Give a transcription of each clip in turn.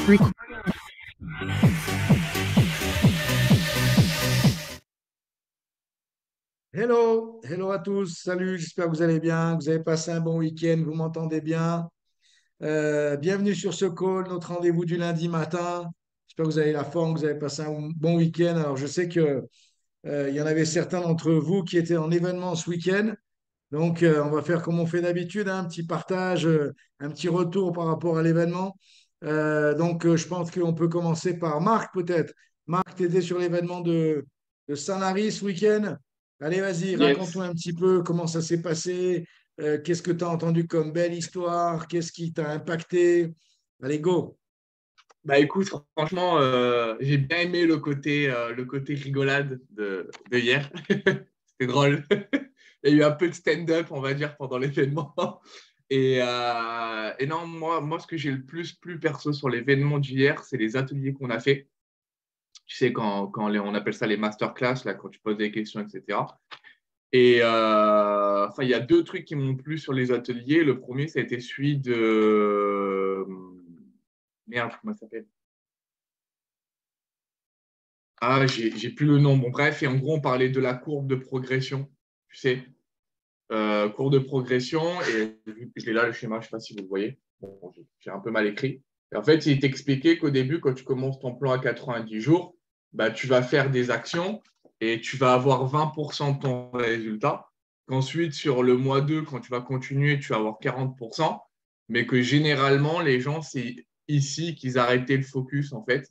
Record. Hello, hello à tous, salut, j'espère que vous allez bien, que vous avez passé un bon week-end, vous m'entendez bien. Bienvenue sur ce call, notre rendez-vous du lundi matin. J'espère que vous avez la forme, que vous avez passé un bon week-end. Alors je sais que il y en avait certains d'entre vous qui étaient en événement ce week-end. Donc on va faire comme on fait d'habitude, hein, un petit partage, un petit retour par rapport à l'événement. Je pense qu'on peut commencer par Marc peut-être. Marc, tu étais sur l'événement de Sanary ce week-end. Allez, vas-y, raconte-nous Yes. un petit peu comment ça s'est passé. Qu'est-ce que tu as entendu comme belle histoire? Qu'est-ce qui t'a impacté? Allez, go. Bah écoute, franchement, j'ai bien aimé le côté rigolade de hier. C'était drôle. Il y a eu un peu de stand-up, on va dire, pendant l'événement. Et non, moi, ce que j'ai le plus plu perso sur l'événement d'hier, c'est les ateliers qu'on a fait. Tu sais, on appelle ça les masterclass, là, quand tu poses des questions, etc. Enfin, il y a deux trucs qui m'ont plu sur les ateliers. Le premier, ça a été celui de... Merde, comment ça s'appelle? Ah, j'ai plus le nom. Bon, bref, et en gros, on parlait de la courbe de progression, tu sais, courbe de progression, et je l'ai là, le schéma, je ne sais pas si vous le voyez. Bon, j'ai un peu mal écrit. Et en fait, il t'expliquait qu'au début, quand tu commences ton plan à 90 jours, bah, tu vas faire des actions et tu vas avoir 20% de ton résultat. Qu'ensuite, sur le mois 2, quand tu vas continuer, tu vas avoir 40%, mais que généralement, les gens, c'est ici qu'ils arrêtaient le focus, en fait.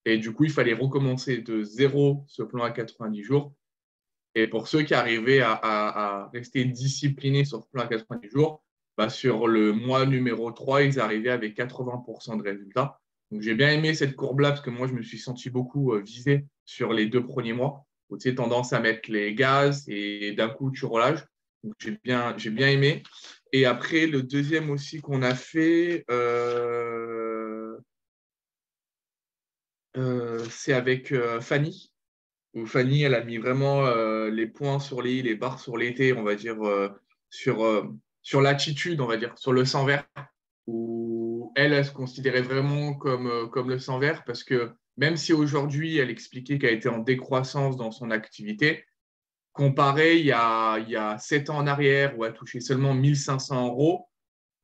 Et du coup, il fallait recommencer de zéro ce plan à 90 jours. Et pour ceux qui arrivaient à rester disciplinés sur ce plan à 90 jours, bah, sur le mois numéro 3, ils arrivaient avec 80% de résultats. Donc, j'ai bien aimé cette courbe-là parce que moi, je me suis senti beaucoup visé sur les 2 premiers mois où tu sais, tendance à mettre les gaz et d'un coup, tu relâches. Donc, j'ai bien aimé. Et après, le deuxième aussi qu'on a fait, c'est avec Fanny, où Fanny, elle a mis vraiment les points sur les i, les barres sur les t, on va dire, sur, euh, sur l'attitude, on va dire, sur le sang vert, où elle se considérait vraiment comme le sang vert, parce que même si aujourd'hui, elle expliquait qu'elle était en décroissance dans son activité, comparé il y a 7 ans en arrière, où elle touchait seulement 1 500 euros,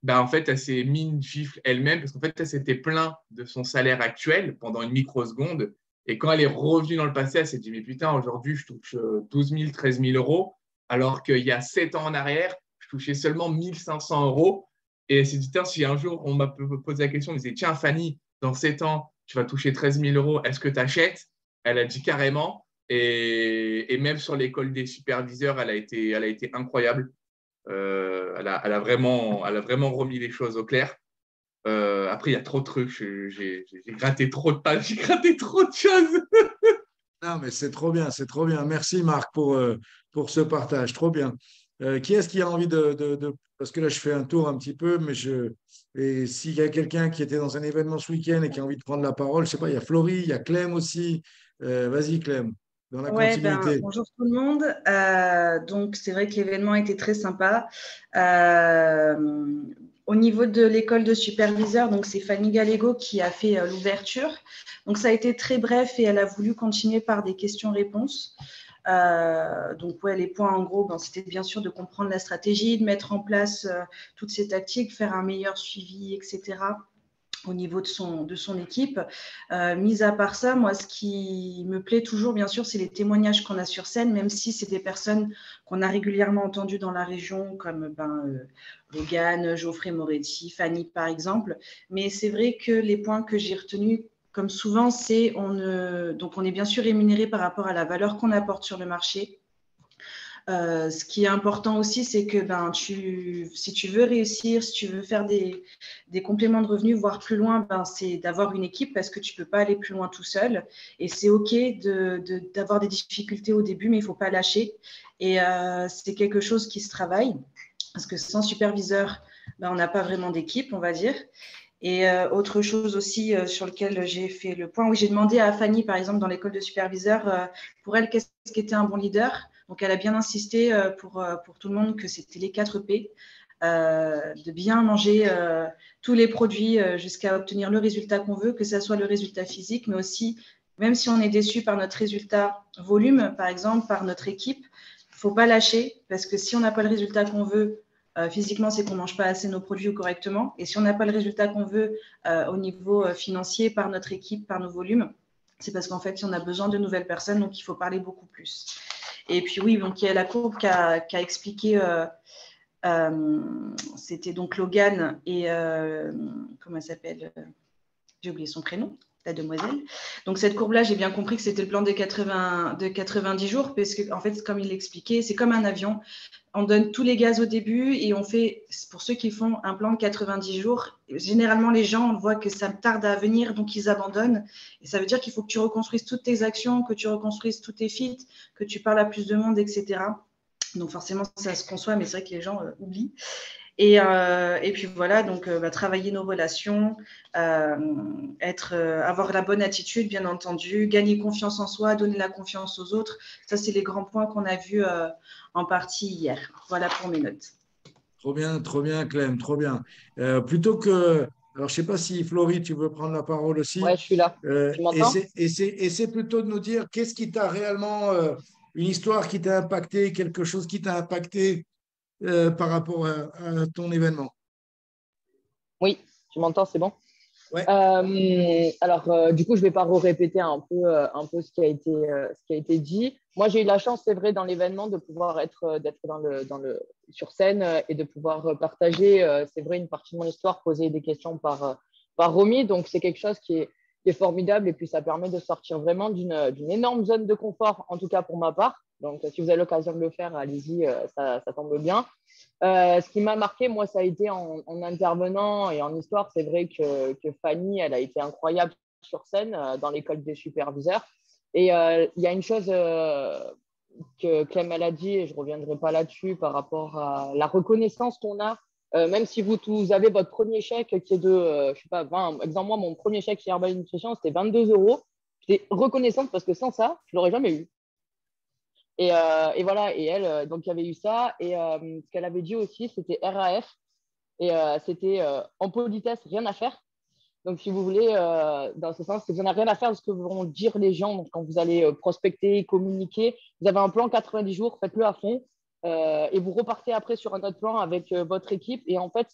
bah, en fait, elle s'est mis une gifle elle-même parce qu'en fait, elle s'était plainte de son salaire actuel pendant une microseconde. Et quand elle est revenue dans le passé, elle s'est dit, mais putain, aujourd'hui, je touche 12 000, 13 000 euros, alors qu'il y a 7 ans en arrière, je touchais seulement 1 500 euros. Et elle s'est dit, tiens, si un jour on m'a posé la question, on me disait, tiens, Fanny, dans 7 ans, tu vas toucher 13 000 euros, est-ce que tu achètes? Elle a dit carrément. Et même sur l'école des superviseurs, elle a été incroyable. Elle a vraiment remis les choses au clair. Après, il y a trop de trucs. J'ai gratté trop de pages, j'ai gratté trop de choses. Non, mais c'est trop bien, c'est trop bien. Merci Marc pour ce partage, trop bien. Qui est-ce qui a envie Parce que là, je fais un tour un petit peu, et s'il y a quelqu'un qui était dans un événement ce week-end et qui a envie de prendre la parole, je sais pas, il y a Florie, il y a Clem aussi. Vas-y Clem, dans la Ouais, ben, continuité. bonjour tout le monde. Donc, c'est vrai que l'événement était très sympa. Euh, Au niveau de l'école de superviseurs, donc c'est Fanny Gallego qui a fait l'ouverture. Donc, ça a été très bref et elle a voulu continuer par des questions-réponses. Donc, ouais, les points en gros, ben, c'était bien sûr de comprendre la stratégie, de mettre en place toutes ces tactiques, faire un meilleur suivi, etc. au niveau de son équipe. Mis à part ça, moi, ce qui me plaît toujours, bien sûr, c'est les témoignages qu'on a sur scène, même si c'est des personnes qu'on a régulièrement entendues dans la région, comme Logan, Geoffrey Moretti, Fanny, par exemple. Mais c'est vrai que les points que j'ai retenus, comme souvent, c'est donc on est bien sûr rémunéré par rapport à la valeur qu'on apporte sur le marché. Ce qui est important aussi, c'est que si tu veux réussir, si tu veux faire des compléments de revenus, voire plus loin, c'est d'avoir une équipe parce que tu ne peux pas aller plus loin tout seul. Et c'est OK d'avoir des difficultés au début, mais il ne faut pas lâcher. Et c'est quelque chose qui se travaille parce que sans superviseur, on n'a pas vraiment d'équipe, on va dire. Et autre chose aussi sur lequel j'ai fait le point, oui, j'ai demandé à Fanny, par exemple, dans l'école de superviseur, pour elle, qu'est-ce qu'était un bon leader. Donc, elle a bien insisté pour tout le monde que c'était les 4 P. de bien manger tous les produits jusqu'à obtenir le résultat qu'on veut, que ce soit le résultat physique, mais aussi, même si on est déçu par notre résultat volume, par exemple, par notre équipe, il ne faut pas lâcher, parce que si on n'a pas le résultat qu'on veut, physiquement, c'est qu'on ne mange pas assez nos produits correctement. Et si on n'a pas le résultat qu'on veut au niveau financier par notre équipe, par nos volumes, c'est parce qu'en fait, on a besoin de nouvelles personnes, donc il faut parler beaucoup plus. Et puis oui, donc il y a la courbe qui a expliqué, c'était donc Logan et comment elle s'appelle, j'ai oublié son prénom, la demoiselle. Donc cette courbe-là, j'ai bien compris que c'était le plan de 90 jours, parce que en fait, comme il l'expliquait, c'est comme un avion. On donne tous les gaz au début et on fait, pour ceux qui font un plan de 90 jours, généralement les gens, on voit que ça tarde à venir, donc ils abandonnent. Et ça veut dire qu'il faut que tu reconstruises toutes tes actions, que tu reconstruises tous tes feats, que tu parles à plus de monde, etc. Donc forcément, ça se conçoit, mais c'est vrai que les gens oublient. Et puis voilà, donc travailler nos relations, avoir la bonne attitude, bien entendu, gagner confiance en soi, donner la confiance aux autres. Ça, c'est les grands points qu'on a vus en partie hier. Voilà pour mes notes. Trop bien, Clem, trop bien. Plutôt que, alors je ne sais pas si Florie, tu veux prendre la parole aussi, Ouais, je suis là. Tu m'entends? essaie plutôt de nous dire qu'est-ce qui t'a réellement, une histoire qui t'a impacté, quelque chose qui t'a impacté par rapport à ton événement. Oui, tu m'entends, c'est bon? Ouais. Alors, du coup, je ne vais pas répéter un peu ce qui a été dit. Moi, j'ai eu la chance, c'est vrai, dans l'événement, de pouvoir d'être sur scène et de pouvoir partager, c'est vrai, une partie de mon histoire, poser des questions par Romy. Donc, c'est quelque chose qui est formidable et puis ça permet de sortir vraiment d'une énorme zone de confort, en tout cas pour ma part. Donc, si vous avez l'occasion de le faire, allez-y, ça tombe bien. Ce qui m'a marqué, moi, ça a été en intervenant et en histoire. C'est vrai que Fanny, elle a été incroyable sur scène dans l'école des superviseurs. Et il y a une chose que Clem elle a dit, et je ne reviendrai pas là-dessus, par rapport à la reconnaissance qu'on a. Même si vous avez votre premier chèque qui est de, je sais pas, 20, exemple, moi, mon premier chèque chez Herbal Nutrition, c'était 22 euros. J'étais reconnaissante parce que sans ça, je ne l'aurais jamais eu. Et voilà, et elle, donc il y avait eu ça. Et ce qu'elle avait dit aussi, c'était RAF. Et c'était en politesse, rien à faire. Donc, si vous voulez, dans ce sens, vous n'en avez rien à faire de ce que vont dire les gens. Donc, quand vous allez prospecter, communiquer, vous avez un plan 90 jours, faites-le à fond. Et vous repartez après sur un autre plan avec votre équipe. Et en fait,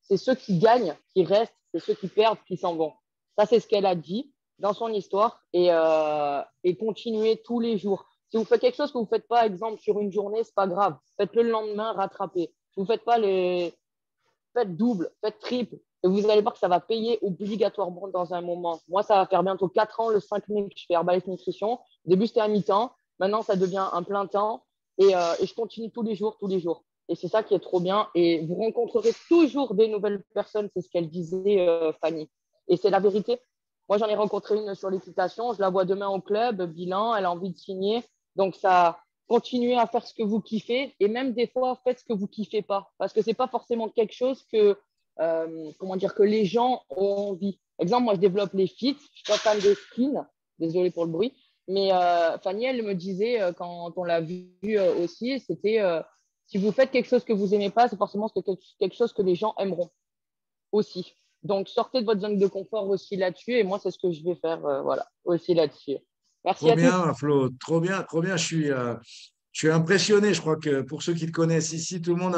c'est ceux qui gagnent qui restent, c'est ceux qui perdent qui s'en vont. Ça, c'est ce qu'elle a dit dans son histoire. Et continuez tous les jours. Si vous faites quelque chose que vous ne faites pas, exemple, sur une journée, ce n'est pas grave. Faites-le le lendemain, rattrapez. Si vous ne faites pas faites double, faites triple. Et vous allez voir que ça va payer obligatoirement dans un moment. Moi, ça va faire bientôt 4 ans, le 5 mai, que je fais Herbalife Nutrition. Au début, c'était à mi-temps. Maintenant, ça devient un plein temps. Et je continue tous les jours, tous les jours. Et c'est ça qui est trop bien. Et vous rencontrerez toujours des nouvelles personnes. C'est ce qu'elle disait, Fanny. Et c'est la vérité. Moi, j'en ai rencontré une sur l'équitation. Je la vois demain au club, bilan. Elle a envie de signer. Donc, ça, continuez à faire ce que vous kiffez. Et même des fois, faites ce que vous kiffez pas. Parce que c'est pas forcément quelque chose que les gens ont envie. Exemple, moi, je développe les fits. Je suis pas fan des skins. Désolée pour le bruit. Mais Fanny, elle me disait, quand on l'a vu aussi, c'était si vous faites quelque chose que vous aimez pas, c'est forcément quelque chose que les gens aimeront aussi. Donc, sortez de votre zone de confort aussi là-dessus. Et moi, c'est ce que je vais faire voilà, aussi là-dessus. Merci Trop à tous. bien, Flo, trop bien, trop bien. Je suis impressionné. Je crois que pour ceux qui te connaissent ici, tout le monde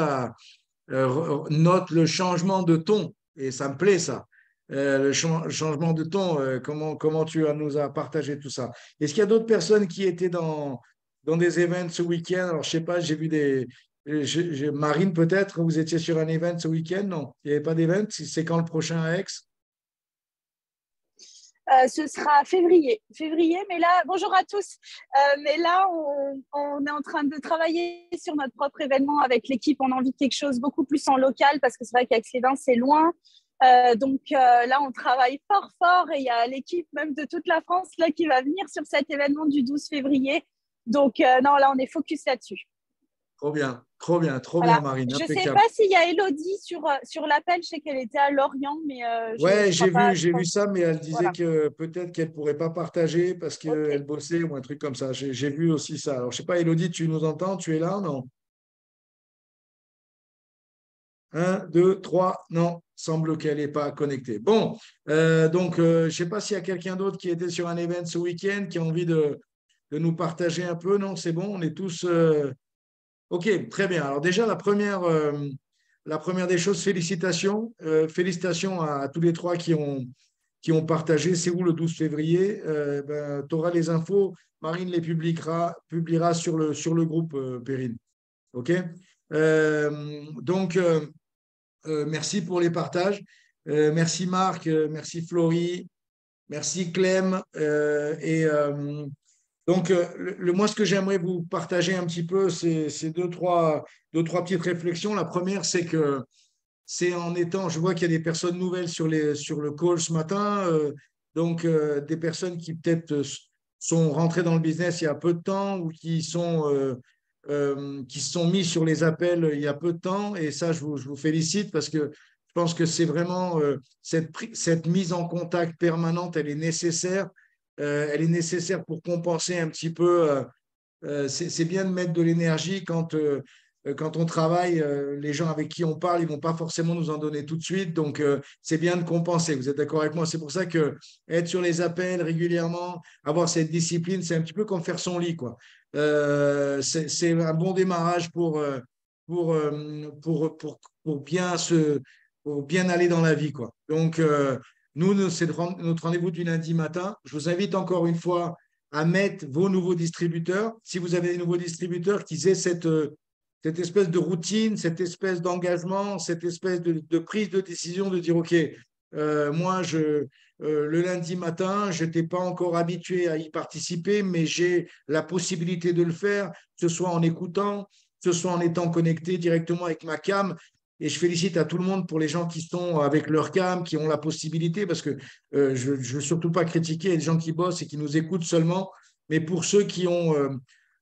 note le changement de ton et ça me plaît ça. Le changement de ton, comment tu nous as partagé tout ça. Est-ce qu'il y a d'autres personnes qui étaient dans des events ce week-end? Alors, je sais pas, j'ai vu Marine peut-être, vous étiez sur un event ce week-end? Non, il n'y avait pas d'event. C'est quand le prochain à Aix? Ce sera février. Février, mais là, bonjour à tous. Mais là, on est en train de travailler sur notre propre événement avec l'équipe. On a envie de quelque chose beaucoup plus en local parce que c'est vrai qu'Aix-les-Bains, c'est loin. Donc là, on travaille fort, fort et il y a l'équipe même de toute la France là, qui va venir sur cet événement du 12 février. Donc non, là, on est focus là-dessus. Trop bien, trop bien, trop bien, Voilà. Marine, Je ne sais impeccable. pas s'il y a Elodie sur l'appel. Je sais qu'elle était à Lorient, mais Ouais, je crois pas. j'ai vu ça, mais elle disait Voilà. que peut-être qu'elle ne pourrait pas partager parce Ok. qu'elle bossait ou un truc comme ça. J'ai vu aussi ça. Alors, je sais pas, Elodie, tu nous entends? Tu es là, non? 1, 2, 3. Non, semble qu'elle n'est pas connectée. Bon, donc, je ne sais pas s'il y a quelqu'un d'autre qui était sur un event ce week-end, qui a envie de nous partager un peu. Non, c'est bon, on est tous… OK, très bien. Alors déjà, la première des choses, félicitations. Félicitations à tous les trois qui ont partagé. C'est où le 12 février? Tu auras les infos. Marine les publiera sur le groupe, Perrine. OK? Donc, merci pour les partages. Merci Marc, merci Florie, merci Clem. Donc, moi, ce que j'aimerais vous partager un petit peu, c'est deux, trois petites réflexions. La première, c'est que c'est en étant, je vois qu'il y a des personnes nouvelles sur le call ce matin, donc des personnes qui peut-être sont rentrées dans le business il y a peu de temps ou qui se sont mis sur les appels il y a peu de temps. Et ça, je vous félicite parce que je pense que c'est vraiment cette mise en contact permanente, elle est nécessaire. Elle est nécessaire pour compenser un petit peu. C'est bien de mettre de l'énergie quand on travaille. Les gens avec qui on parle, ils ne vont pas forcément nous en donner tout de suite. Donc, c'est bien de compenser. Vous êtes d'accord avec moi? C'est pour ça que être sur les appels régulièrement, avoir cette discipline, c'est un petit peu comme faire son lit, quoi. C'est un bon démarrage pour, pour bien aller dans la vie, quoi. Donc, nous, c'est notre rendez-vous du lundi matin. Je vous invite encore une fois à mettre vos nouveaux distributeurs. Si vous avez des nouveaux distributeurs, qu'ils aient cette espèce de routine, cette espèce d'engagement, cette espèce de prise de décision de dire, OK, moi, le lundi matin, je n'étais pas encore habitué à y participer, mais j'ai la possibilité de le faire, que ce soit en écoutant, que ce soit en étant connecté directement avec ma cam. Et je félicite à tout le monde pour les gens qui sont avec leur cam, qui ont la possibilité, parce que je ne veux surtout pas critiquer les gens qui bossent et qui nous écoutent seulement, mais pour ceux qui ont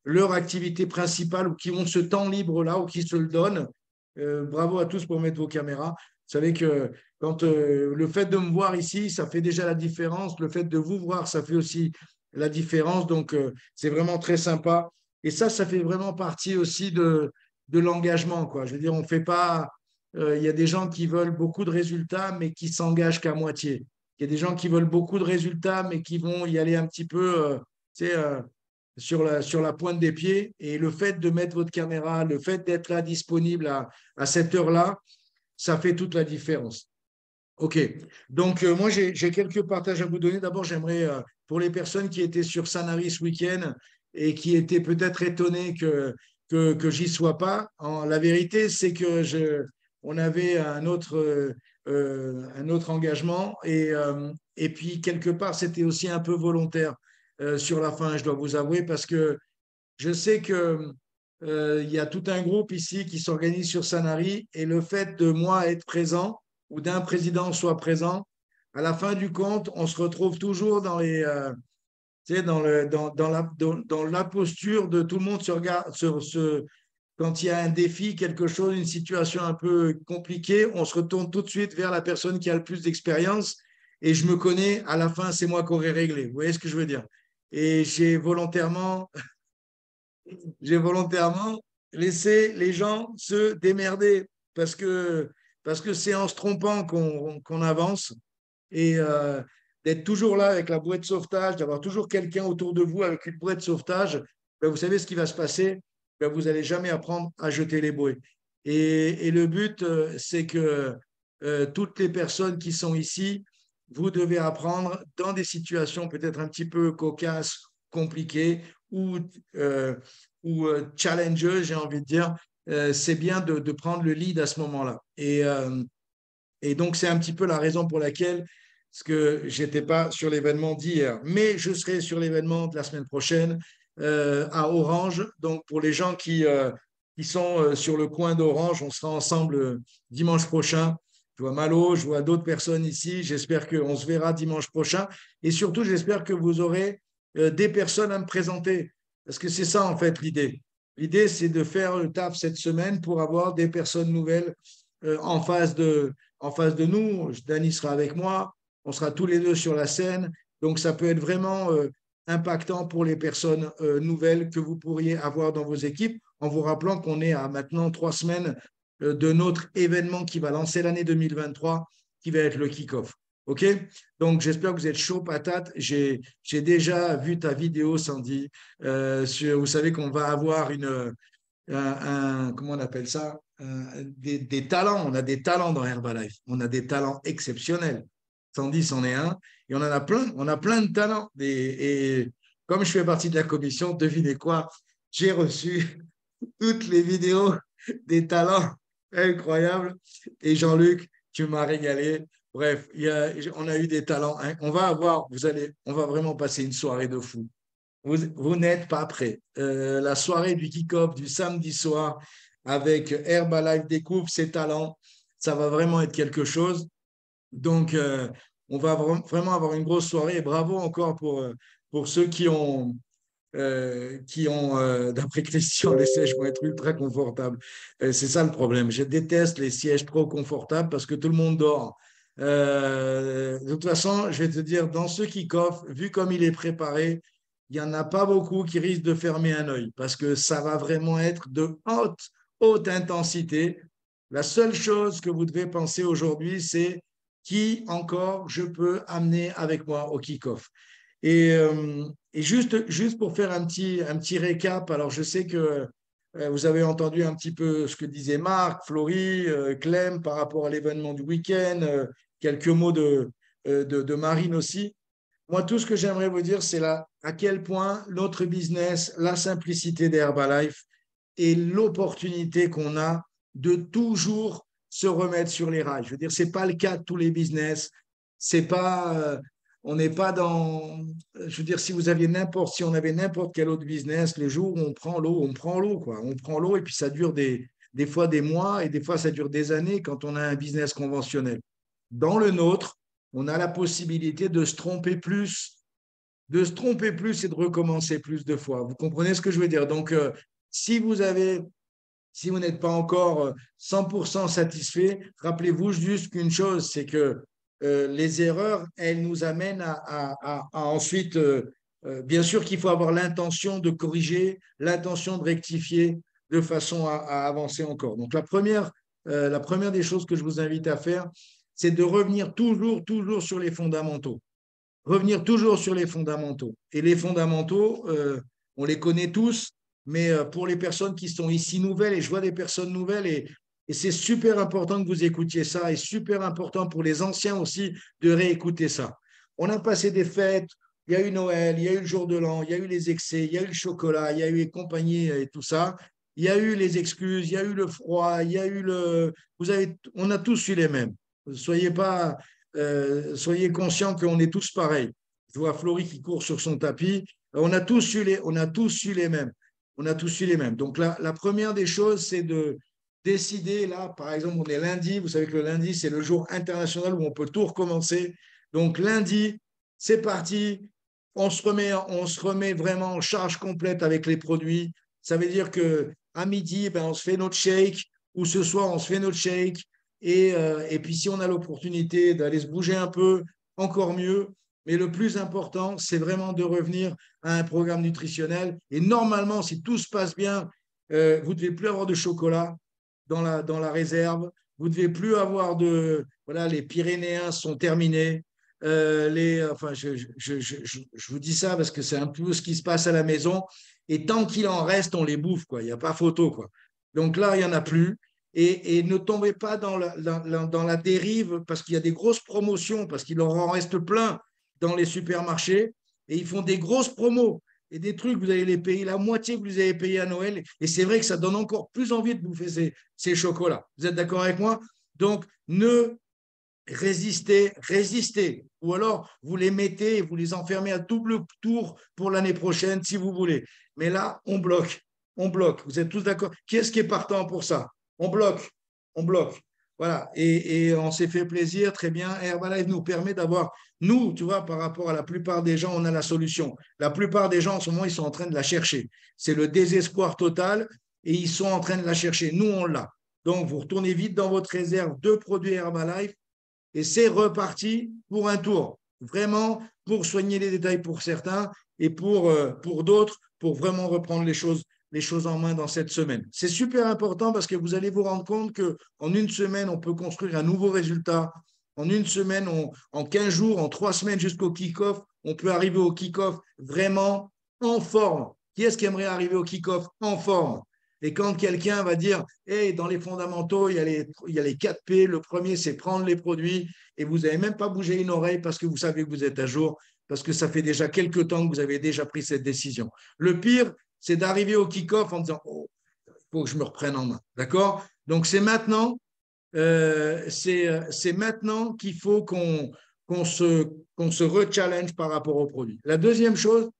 leur activité principale ou qui ont ce temps libre-là ou qui se le donnent, bravo à tous pour mettre vos caméras. Vous savez que quand le fait de me voir ici, ça fait déjà la différence. Le fait de vous voir, ça fait aussi la différence. Donc, c'est vraiment très sympa. Et ça fait vraiment partie aussi de l'engagement, quoi. Je veux dire, on fait pas… Il y a des gens qui veulent beaucoup de résultats, mais qui s'engagent qu'à moitié. Il y a des gens qui veulent beaucoup de résultats, mais qui vont y aller un petit peu sur la pointe des pieds. Et le fait de mettre votre caméra, le fait d'être là disponible à cette heure-là, ça fait toute la différence. OK. Donc, moi, j'ai quelques partages à vous donner. D'abord, j'aimerais, pour les personnes qui étaient sur Sanary ce week-end et qui étaient peut-être étonnées que j'y sois pas, la vérité, c'est que on avait un autre engagement et puis, quelque part, c'était aussi un peu volontaire sur la fin, je dois vous avouer, parce que je sais que il y a tout un groupe ici qui s'organise sur Sanary et le fait de moi être présent ou d'un président soit présent, à la fin du compte, on se retrouve toujours dans dans la posture de tout le monde se regarde, quand il y a un défi, quelque chose, une situation un peu compliquée, on se retourne tout de suite vers la personne qui a le plus d'expérience et je me connais, à la fin, c'est moi qui aurais réglé. Vous voyez ce que je veux dire? Et j'ai volontairement laissé les gens se démerder parce que c'est en se trompant qu'on avance et d'être toujours là avec la bouée de sauvetage, d'avoir toujours quelqu'un autour de vous avec une bouée de sauvetage, ben, vous savez ce qui va se passer, ben, vous n'allez jamais apprendre à jeter les bouées. Et le but, c'est que toutes les personnes qui sont ici, vous devez apprendre dans des situations peut-être un petit peu cocasses, compliquées ou challengeuses, j'ai envie de dire, c'est bien de prendre le lead à ce moment-là. Et donc, c'est un petit peu la raison pour laquelle je n'étais pas sur l'événement d'hier. Mais je serai sur l'événement de la semaine prochaine à Orange. Donc, pour les gens qui sont sur le coin d'Orange, on sera ensemble dimanche prochain. Je vois Malo, je vois d'autres personnes ici. J'espère qu'on se verra dimanche prochain. Et surtout, j'espère que vous aurez des personnes à me présenter. Parce que c'est ça, en fait, l'idée. L'idée, c'est de faire le taf cette semaine pour avoir des personnes nouvelles en face de nous. Dany sera avec moi. On sera tous les deux sur la scène. Donc, ça peut être vraiment impactant pour les personnes nouvelles que vous pourriez avoir dans vos équipes, en vous rappelant qu'on est à maintenant 3 semaines de notre événement qui va lancer l'année 2023, qui va être le kick-off. OK? Donc, j'espère que vous êtes chaud patate. J'ai déjà vu ta vidéo, Sandy. Vous savez qu'on va avoir comment on appelle ça? Des talents. On a des talents dans Herbalife. On a des talents exceptionnels. Sandy, c'en est un. Et on en a plein. On a plein de talents. Et comme je fais partie de la commission, devinez quoi? J'ai reçu toutes les vidéos des talents incroyables. Et Jean-Luc, tu m'as régalé. Bref, on a eu des talents. On va vraiment passer une soirée de fou. Vous n'êtes pas prêts. La soirée du kick-off du samedi soir avec Herbalife découvre ses talents. Ça va vraiment être quelque chose. Donc, on va vraiment avoir une grosse soirée. Et bravo encore pour ceux qui ont d'après Christian, les sièges vont être ultra confortables. C'est ça le problème. Je déteste les sièges trop confortables parce que tout le monde dort. De toute façon, je vais te dire, dans ce kick-off, vu comme il est préparé, il n'y en a pas beaucoup qui risquent de fermer un œil parce que ça va vraiment être de haute intensité. La seule chose que vous devez penser aujourd'hui, c'est qui encore je peux amener avec moi au kick-off. Et juste pour faire un petit récap, alors je sais que vous avez entendu un petit peu ce que disaient Marc, Florie, Clem par rapport à l'événement du week-end, quelques mots de Marine aussi. Moi, tout ce que j'aimerais vous dire, c'est là à quel point notre business, la simplicité d'Herbalife et l'opportunité qu'on a de toujours se remettre sur les rails. Je veux dire, ce n'est pas le cas de tous les business. C'est pas, on n'est pas dans. Je veux dire, si on avait n'importe quel autre business, le jour où on prend l'eau, quoi. On prend l'eau et puis ça dure des fois des mois et des fois ça dure des années quand on a un business conventionnel. Dans le nôtre, on a la possibilité de se tromper plus et de recommencer plus de fois. Vous comprenez ce que je veux dire? Donc, si vous n'êtes pas encore 100% satisfait, rappelez-vous juste qu'une chose, c'est que les erreurs, elles nous amènent à ensuite, bien sûr qu'il faut avoir l'intention de corriger, l'intention de rectifier de façon à avancer encore. Donc, la première des choses que je vous invite à faire, c'est de revenir toujours sur les fondamentaux. Revenir toujours sur les fondamentaux. Et les fondamentaux, on les connaît tous, mais pour les personnes qui sont ici nouvelles, et je vois des personnes nouvelles, et c'est super important que vous écoutiez ça, et super important pour les anciens aussi de réécouter ça. On a passé des fêtes, il y a eu Noël, il y a eu le jour de l'an, il y a eu les excès, il y a eu le chocolat, il y a eu les compagnies et tout ça. Il y a eu les excuses, il y a eu le froid, il y a eu on a tous eu les mêmes. Soyez conscients qu'on est tous pareils. Je vois Florie qui court sur son tapis. On a tous eu les mêmes. On a tous eu les mêmes. Donc, la première des choses, c'est de décider, là, par exemple, on est lundi. Vous savez que le lundi, c'est le jour international où on peut tout recommencer. Donc, lundi, c'est parti. On se remet vraiment en charge complète avec les produits. Ça veut dire qu'à midi, on se fait notre shake, ou ce soir, on se fait notre shake. Et puis, si on a l'opportunité d'aller se bouger un peu, encore mieux. Mais le plus important, c'est vraiment de revenir à un programme nutritionnel. Et normalement, si tout se passe bien, vous ne devez plus avoir de chocolat dans la réserve. Vous ne devez plus avoir Voilà, les Pyrénéens sont terminés. Je vous dis ça parce que c'est un peu ce qui se passe à la maison. Et tant qu'il en reste, on les bouffe, quoi. Il n'y a pas photo, quoi. Donc là, il n'y en a plus. Et ne tombez pas dans la dérive parce qu'il y a des grosses promotions, parce qu'il leur en reste plein dans les supermarchés et ils font des grosses promos et des trucs, vous allez les payer la moitié que vous avez payé à Noël. Et c'est vrai que ça donne encore plus envie de bouffer ces chocolats. Vous êtes d'accord avec moi? Donc, résistez. Ou alors, vous les mettez et vous les enfermez à double tour pour l'année prochaine si vous voulez. Mais là, on bloque. Vous êtes tous d'accord? Qui est-ce qui est partant pour ça? On bloque. Voilà. Et on s'est fait plaisir, très bien. Herbalife nous permet d'avoir, nous, tu vois, par rapport à la plupart des gens, on a la solution. La plupart des gens, en ce moment, ils sont en train de la chercher. C'est le désespoir total et ils sont en train de la chercher. Nous, on l'a. Donc, vous retournez vite dans votre réserve de produits Herbalife et c'est reparti pour un tour. Vraiment, pour soigner les détails pour certains et pour d'autres, pour vraiment reprendre les choses les choses en main dans cette semaine. C'est super important parce que vous allez vous rendre compte qu'en une semaine, on peut construire un nouveau résultat. En une semaine, en 15 jours, en 3 semaines jusqu'au kick-off, on peut arriver au kick-off vraiment en forme. Qui est-ce qui aimerait arriver au kick-off en forme? Et quand quelqu'un va dire, hey, dans les fondamentaux, il y a les 4 P. Le premier, c'est prendre les produits et vous n'avez même pas bougé une oreille parce que vous savez que vous êtes à jour, parce que ça fait déjà quelques temps que vous avez déjà pris cette décision. Le pire, c'est d'arriver au kick-off en disant, oh, il faut que je me reprenne en main. D'accord? Donc, c'est maintenant, c'est maintenant qu'il faut qu'on se re-challenge par rapport au produit. La deuxième chose,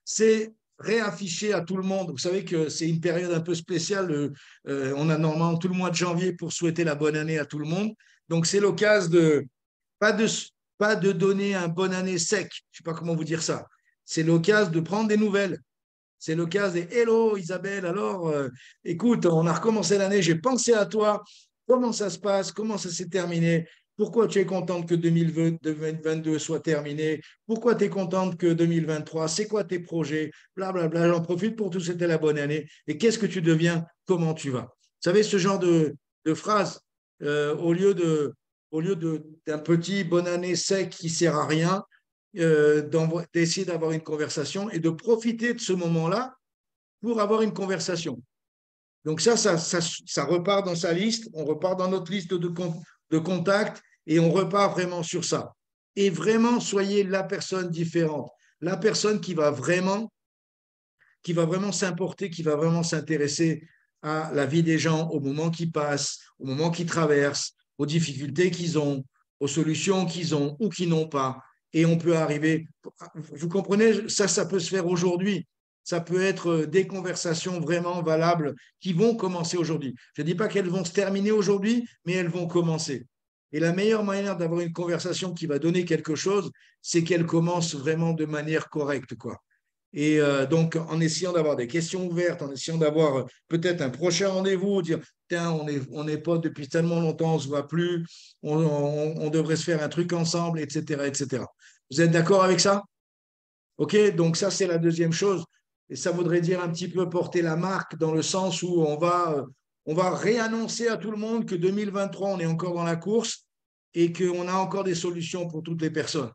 c'est réafficher à tout le monde. Vous savez que c'est une période un peu spéciale. On a normalement tout le mois de janvier pour souhaiter la bonne année à tout le monde. Donc, c'est l'occasion pas de donner un bonne année sec. Je ne sais pas comment vous dire ça. C'est l'occasion de prendre des nouvelles. C'est l'occasion de « Hello Isabelle, alors, écoute, on a recommencé l'année, j'ai pensé à toi. Comment ça se passe? Comment ça s'est terminé? Pourquoi tu es contente que 2022 soit terminé? Pourquoi tu es contente que 2023? C'est quoi tes projets? Blablabla. J'en profite pour te souhaiter la bonne année. Et qu'est-ce que tu deviens? Comment tu vas? Vous savez, ce genre de phrase, au lieu d'un petit bonne année sec qui ne sert à rien, d'essayer d'avoir une conversation et de profiter de ce moment-là pour avoir une conversation. Donc ça repart dans sa liste, on repart dans notre liste de contacts et on repart vraiment sur ça. Et vraiment, soyez la personne différente, la personne qui va vraiment s'importer, qui va vraiment s'intéresser à la vie des gens, au moment qui passent, au moment qui traversent, aux difficultés qu'ils ont, aux solutions qu'ils ont ou qu'ils n'ont pas. Et on peut arriver, vous comprenez, ça peut se faire aujourd'hui. Ça peut être des conversations vraiment valables qui vont commencer aujourd'hui. Je ne dis pas qu'elles vont se terminer aujourd'hui, mais elles vont commencer. Et la meilleure manière d'avoir une conversation qui va donner quelque chose, c'est qu'elle commence vraiment de manière correcte, quoi. Et donc, en essayant d'avoir des questions ouvertes, en essayant d'avoir peut-être un prochain rendez-vous, dire, tiens, on est potes depuis tellement longtemps, on ne se voit plus, on devrait se faire un truc ensemble, etc., etc. Vous êtes d'accord avec ça? OK, donc ça, c'est la deuxième chose. Et ça voudrait dire un petit peu porter la marque dans le sens où on va réannoncer à tout le monde que 2023, on est encore dans la course et qu'on a encore des solutions pour toutes les personnes.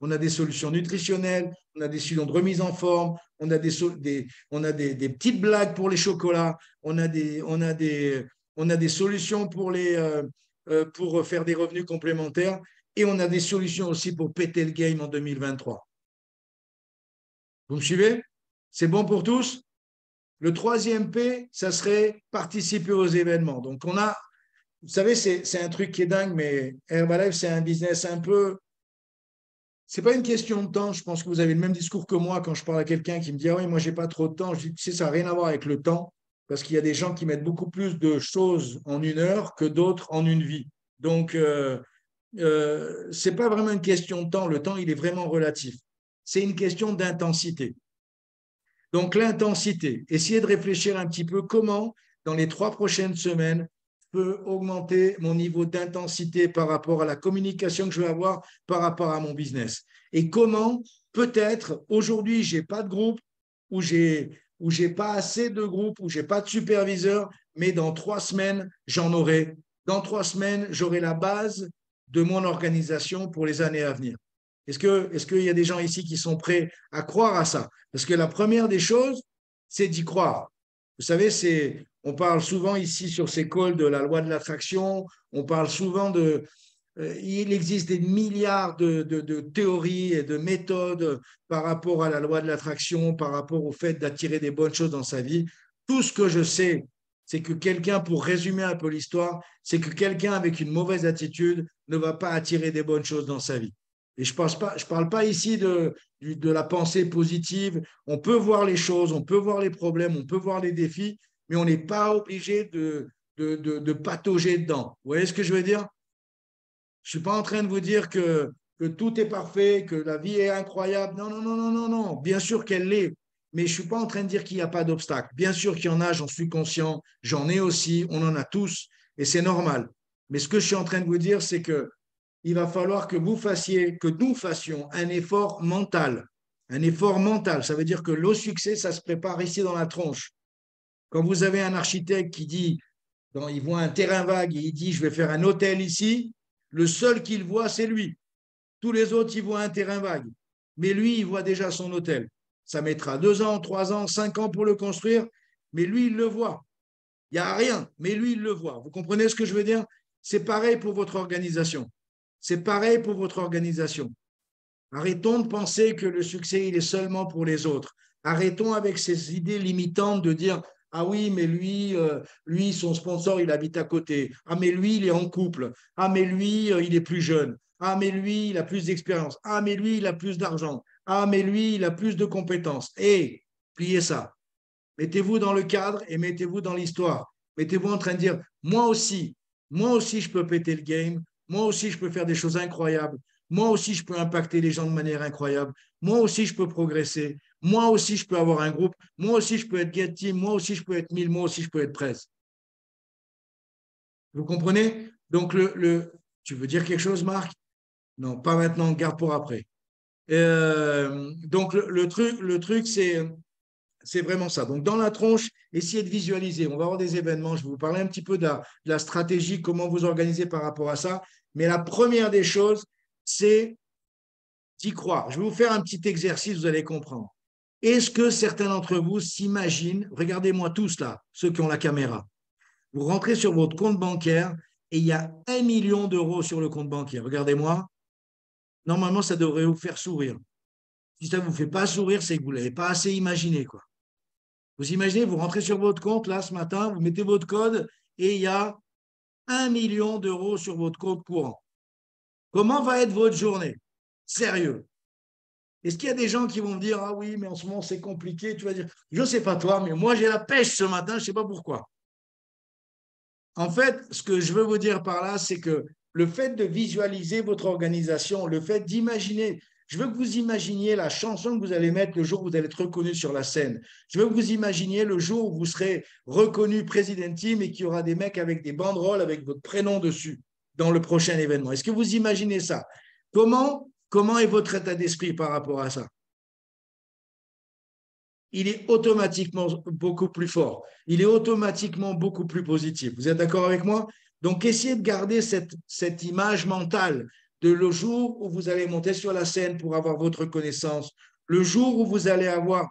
On a des solutions nutritionnelles, on a des solutions de remise en forme, on a des petites blagues pour les chocolats, on a des solutions pour faire des revenus complémentaires et on a des solutions aussi pour péter le game en 2023. Vous me suivez? C'est bon pour tous? Le troisième P, ça serait participer aux événements. Donc, vous savez, c'est un truc qui est dingue, mais Herbalife, c'est un business un peu. Ce n'est pas une question de temps. Je pense que vous avez le même discours que moi quand je parle à quelqu'un qui me dit « Ah oui, moi, je n'ai pas trop de temps. » Je dis « Tu sais, ça n'a rien à voir avec le temps parce qu'il y a des gens qui mettent beaucoup plus de choses en une heure que d'autres en une vie. Donc, ce n'est pas vraiment une question de temps. Le temps, il est vraiment relatif. C'est une question d'intensité. Donc, l'intensité, essayez de réfléchir un petit peu comment, dans les 3 prochaines semaines, je peux augmenter mon niveau d'intensité par rapport à la communication que je vais avoir par rapport à mon business. Et comment, peut-être, aujourd'hui, je n'ai pas de groupe, ou j'ai pas assez de groupe, ou je n'ai pas de superviseur, mais dans 3 semaines, j'en aurai. Dans 3 semaines, j'aurai la base de mon organisation pour les années à venir. Est-ce qu'il y a des gens ici qui sont prêts à croire à ça? Parce que la première des choses, c'est d'y croire. Vous savez, on parle souvent ici sur ces calls de la loi de l'attraction, on parle souvent il existe des milliards de théories et de méthodes par rapport à la loi de l'attraction, par rapport au fait d'attirer des bonnes choses dans sa vie. Tout ce que je sais, c'est que quelqu'un, pour résumer un peu l'histoire, c'est que quelqu'un avec une mauvaise attitude ne va pas attirer des bonnes choses dans sa vie. Et je ne parle pas ici de la pensée positive. On peut voir les choses, on peut voir les problèmes, on peut voir les défis, mais on n'est pas obligé de patauger dedans. Vous voyez ce que je veux dire? Je ne suis pas en train de vous dire que tout est parfait, que la vie est incroyable. Non, non, non, non, non, non. Bien sûr qu'elle l'est, mais je ne suis pas en train de dire qu'il n'y a pas d'obstacle. Bien sûr qu'il y en a, j'en suis conscient. J'en ai aussi, on en a tous, et c'est normal. Mais ce que je suis en train de vous dire, c'est que il va falloir que nous fassions un effort mental, Un effort mental. Ça veut dire que le succès, ça se prépare ici dans la tronche. Quand vous avez un architecte qui dit, quand il voit un terrain vague et il dit, je vais faire un hôtel ici, le seul qu'il voit, c'est lui. Tous les autres, ils voient un terrain vague. Mais lui, il voit déjà son hôtel. Ça mettra 2 ans, 3 ans, 5 ans pour le construire, mais lui, il le voit. Il n'y a rien, mais lui, il le voit. Vous comprenez ce que je veux dire? C'est pareil pour votre organisation. C'est pareil pour votre organisation. Arrêtons de penser que le succès, il est seulement pour les autres. Arrêtons avec ces idées limitantes de dire « Ah oui, mais lui, son sponsor, il habite à côté. Ah, mais lui, il est en couple. Ah, mais lui, il est plus jeune. Ah, mais lui, il a plus d'expérience. Ah, mais lui, il a plus d'argent. Ah, mais lui, il a plus de compétences. » Hé, pliez ça. Mettez-vous dans le cadre et mettez-vous dans l'histoire. Mettez-vous en train de dire « Moi aussi, je peux péter le game. Moi aussi, je peux faire des choses incroyables. Moi aussi, je peux impacter les gens de manière incroyable. Moi aussi, je peux progresser. Moi aussi, je peux avoir un groupe. Moi aussi, je peux être Get Team. Moi aussi, je peux être 1000. Moi aussi, je peux être 13. » Vous comprenez? Donc, tu veux dire quelque chose, Marc? Non, pas maintenant. Garde pour après. Donc, le truc, c'est vraiment ça. Donc, dans la tronche, essayez de visualiser. On va avoir des événements. Je vais vous parler un petit peu de la stratégie, comment vous organisez par rapport à ça. Mais la première des choses, c'est d'y croire. Je vais vous faire un petit exercice, vous allez comprendre. Est-ce que certains d'entre vous s'imaginent, regardez-moi tous là, ceux qui ont la caméra, vous rentrez sur votre compte bancaire et il y a 1 million d'euros sur le compte bancaire. Regardez-moi. Normalement, ça devrait vous faire sourire. Si ça ne vous fait pas sourire, c'est que vous ne l'avez pas assez imaginé, quoi. Vous imaginez, vous rentrez sur votre compte là ce matin, vous mettez votre code et il y a 1 million d'euros sur votre compte courant. Comment va être votre journée? Sérieux. Est-ce qu'il y a des gens qui vont me dire « Ah oui, mais en ce moment, c'est compliqué ?» Tu vas dire « Je ne sais pas toi, mais moi, j'ai la pêche ce matin, je ne sais pas pourquoi. » En fait, ce que je veux vous dire par là, c'est que le fait de visualiser votre organisation, le fait d'imaginer, je veux que vous imaginiez la chanson que vous allez mettre le jour où vous allez être reconnu sur la scène. Je veux que vous imaginiez le jour où vous serez reconnu President Team et qu'il y aura des mecs avec des banderoles avec votre prénom dessus dans le prochain événement. Est-ce que vous imaginez ça? Comment est votre état d'esprit par rapport à ça? Il est automatiquement beaucoup plus fort. Il est automatiquement beaucoup plus positif. Vous êtes d'accord avec moi? Donc, essayez de garder cette image mentale de le jour où vous allez monter sur la scène pour avoir votre reconnaissance, le jour où vous allez avoir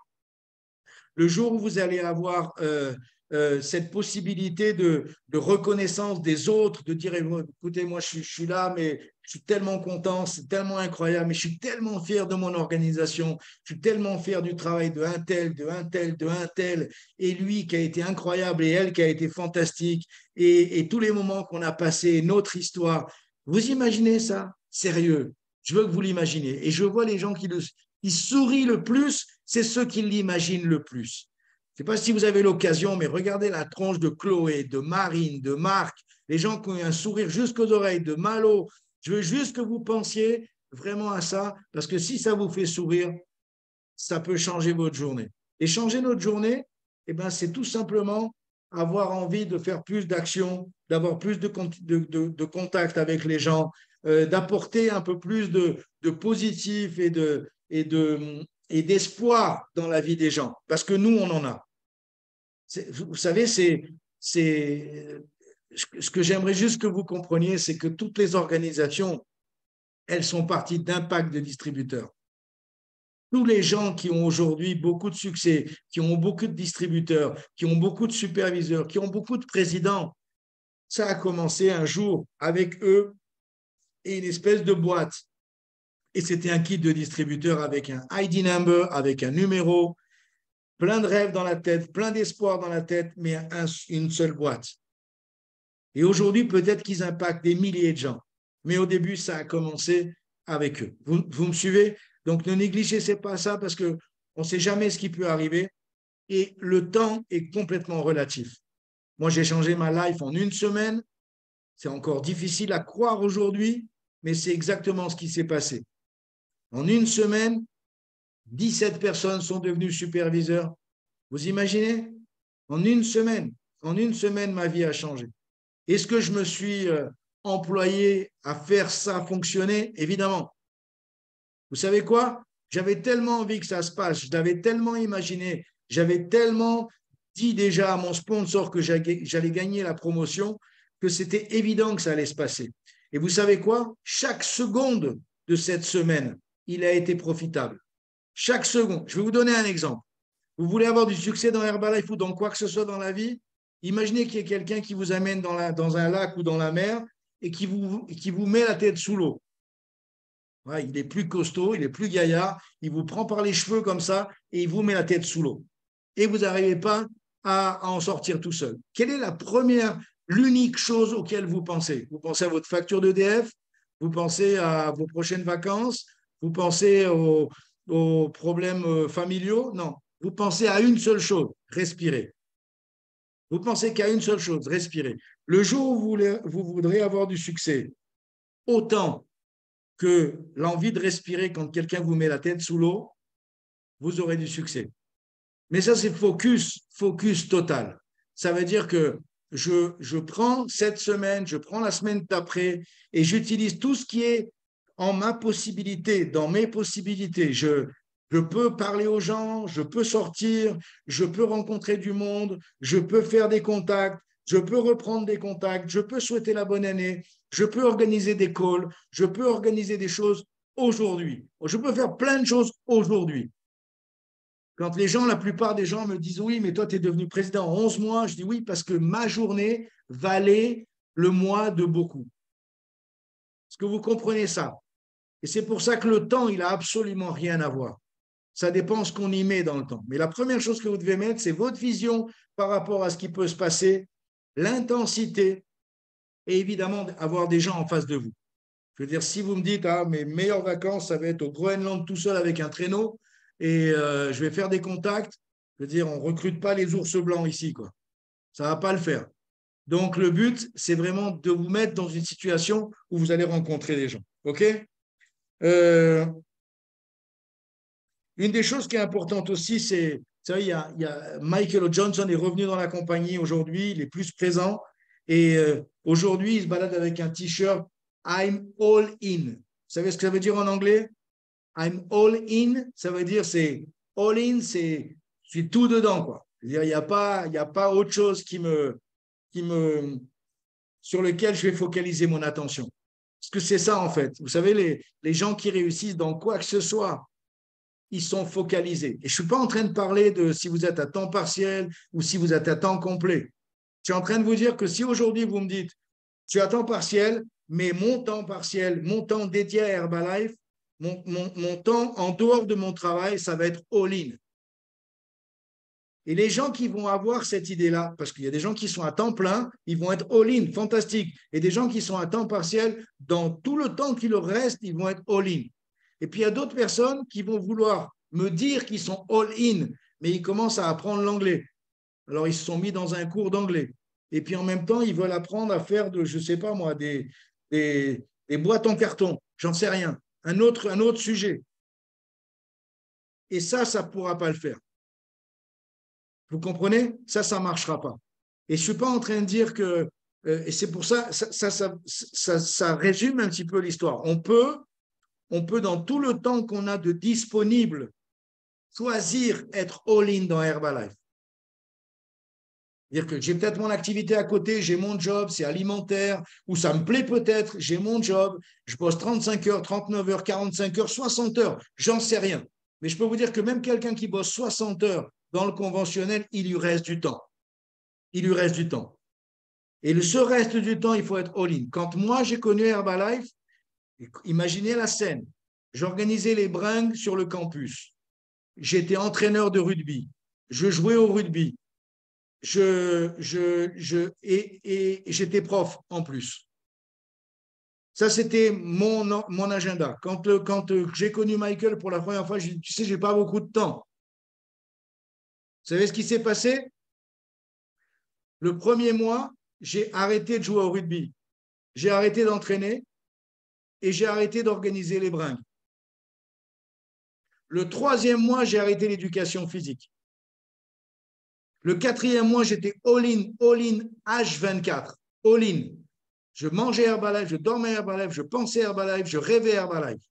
cette possibilité de reconnaissance des autres, de dire écoutez, moi je suis là, mais je suis tellement content, c'est tellement incroyable, mais je suis tellement fier de mon organisation, je suis tellement fier du travail de un tel, de un tel, de un tel, et lui qui a été incroyable et elle qui a été fantastique, et tous les moments qu'on a passés, notre histoire. Vous imaginez ça? Sérieux, je veux que vous l'imaginez. Et je vois les gens qui sourient le plus, c'est ceux qui l'imaginent le plus. Je ne sais pas si vous avez l'occasion, mais regardez la tronche de Chloé, de Marine, de Marc, les gens qui ont un sourire jusqu'aux oreilles, de Malo. Je veux juste que vous pensiez vraiment à ça, parce que si ça vous fait sourire, ça peut changer votre journée. Et changer notre journée, eh ben, c'est tout simplement avoir envie de faire plus d'actions, d'avoir plus de contact avec les gens, d'apporter un peu plus de positif et d'espoir dans la vie des gens, parce que nous, on en a. Vous savez, ce que j'aimerais juste que vous compreniez, c'est que toutes les organisations, elles sont parties d'impact de distributeurs. Tous les gens qui ont aujourd'hui beaucoup de succès, qui ont beaucoup de distributeurs, qui ont beaucoup de superviseurs, qui ont beaucoup de présidents, ça a commencé un jour avec eux et une espèce de boîte. Et c'était un kit de distributeur avec un ID number, avec un numéro, plein de rêves dans la tête, plein d'espoir dans la tête, mais une seule boîte. Et aujourd'hui, peut-être qu'ils impactent des milliers de gens. Mais au début, ça a commencé avec eux. Vous me suivez? Donc, ne négligez pas ça parce qu'on ne sait jamais ce qui peut arriver. Et le temps est complètement relatif. Moi, j'ai changé ma life en 1 semaine. C'est encore difficile à croire aujourd'hui, mais c'est exactement ce qui s'est passé. En 1 semaine, 17 personnes sont devenues superviseurs. Vous imaginez? En 1 semaine, ma vie a changé. Est-ce que je me suis employé à faire ça fonctionner? Évidemment. Vous savez quoi? J'avais tellement envie que ça se passe, je l'avais tellement imaginé, j'avais tellement dit déjà à mon sponsor que j'allais gagner la promotion que c'était évident que ça allait se passer. Et vous savez quoi? Chaque seconde de cette semaine, il a été profitable. Chaque seconde. Je vais vous donner un exemple. Vous voulez avoir du succès dans Herbalife ou dans quoi que ce soit dans la vie? Imaginez qu'il y ait quelqu'un qui vous amène dans un lac ou dans la mer et qui vous met la tête sous l'eau. Ouais, il est plus costaud, il est plus gaillard, il vous prend par les cheveux comme ça et il vous met la tête sous l'eau. Et vous n'arrivez pas à en sortir tout seul. Quelle est l'unique chose auquel vous pensez? Vous pensez à votre facture d'EDF, vous pensez à vos prochaines vacances, vous pensez aux problèmes familiaux? Non, vous pensez à une seule chose, respirer. Vous pensez qu'à une seule chose, respirer. Le jour où vous voudrez avoir du succès, autant que l'envie de respirer quand quelqu'un vous met la tête sous l'eau, vous aurez du succès. Mais ça, c'est focus total. Ça veut dire que je prends cette semaine, je prends la semaine d'après et j'utilise tout ce qui est en ma possibilité, dans mes possibilités. Je peux parler aux gens, je peux sortir, je peux rencontrer du monde, je peux faire des contacts, je peux reprendre des contacts, je peux souhaiter la bonne année, je peux organiser des calls, je peux organiser des choses aujourd'hui. Je peux faire plein de choses aujourd'hui. Quand la plupart des gens me disent « Oui, mais toi, tu es devenu président en 11 mois », je dis « Oui, parce que ma journée valait le mois de beaucoup ». Est-ce que vous comprenez ça? Et c'est pour ça que le temps, il n'a absolument rien à voir. Ça dépend ce qu'on y met dans le temps. Mais la première chose que vous devez mettre, c'est votre vision par rapport à ce qui peut se passer, l'intensité et évidemment avoir des gens en face de vous. Je veux dire, si vous me dites « Ah, mes meilleures vacances, ça va être au Groenland tout seul avec un traîneau », et je vais faire des contacts. Je veux dire, on ne recrute pas les ours blancs ici, quoi. Ça ne va pas le faire. Donc, le but, c'est vraiment de vous mettre dans une situation où vous allez rencontrer des gens. OK? Une des choses qui est importante aussi, c'est, vous savez, il y a Michael Johnson est revenu dans la compagnie aujourd'hui, il est plus présent. Et aujourd'hui, il se balade avec un t-shirt « I'm all in ». Vous savez ce que ça veut dire en anglais? I'm all in, ça veut dire c'est all in, c'est je suis tout dedans, quoi. C'est-à-dire, il n'y a pas autre chose sur lequel je vais focaliser mon attention. Parce que c'est ça, en fait. Vous savez, les gens qui réussissent dans quoi que ce soit, ils sont focalisés. Et je ne suis pas en train de parler de si vous êtes à temps partiel ou si vous êtes à temps complet. Je suis en train de vous dire que si aujourd'hui vous me dites, je suis à temps partiel, mais mon temps partiel, mon temps dédié à Herbalife, mon temps en dehors de mon travail, ça va être all-in. Et les gens qui vont avoir cette idée-là, parce qu'il y a des gens qui sont à temps plein, ils vont être all-in, fantastique. Et des gens qui sont à temps partiel, dans tout le temps qui leur reste, ils vont être all-in. Et puis il y a d'autres personnes qui vont vouloir me dire qu'ils sont all-in, mais ils commencent à apprendre l'anglais. Alors ils se sont mis dans un cours d'anglais. Et puis en même temps, ils veulent apprendre à faire je ne sais pas moi, des boîtes en carton, j'en sais rien. Un autre sujet. Et ça ne pourra pas le faire. Vous comprenez? Ça ne marchera pas. Et je ne suis pas en train de dire que… et c'est pour ça, ça résume un petit peu l'histoire. On peut, dans tout le temps qu'on a de disponible, choisir être all-in dans Herbalife. C'est-à-dire que j'ai peut-être mon activité à côté, j'ai mon job, c'est alimentaire, ou ça me plaît peut-être, j'ai mon job, je bosse 35 heures, 39 heures, 45 heures, 60 heures, j'en sais rien. Mais je peux vous dire que même quelqu'un qui bosse 60 heures dans le conventionnel, il lui reste du temps. Il lui reste du temps. Et ce reste du temps, il faut être all-in. Quand moi, j'ai connu Herbalife, imaginez la scène. J'organisais les bringues sur le campus. J'étais entraîneur de rugby. Je jouais au rugby. Et j'étais prof en plus. Ça, c'était mon agenda. Quand j'ai connu Michael pour la première fois, tu sais, je n'ai pas beaucoup de temps. Vous savez ce qui s'est passé? Le premier mois, j'ai arrêté de jouer au rugby. J'ai arrêté d'entraîner et j'ai arrêté d'organiser les bringues. Le troisième mois, j'ai arrêté l'éducation physique. Le quatrième mois, j'étais all-in, H24, all-in. Je mangeais Herbalife, je dormais Herbalife, je pensais Herbalife, je rêvais Herbalife.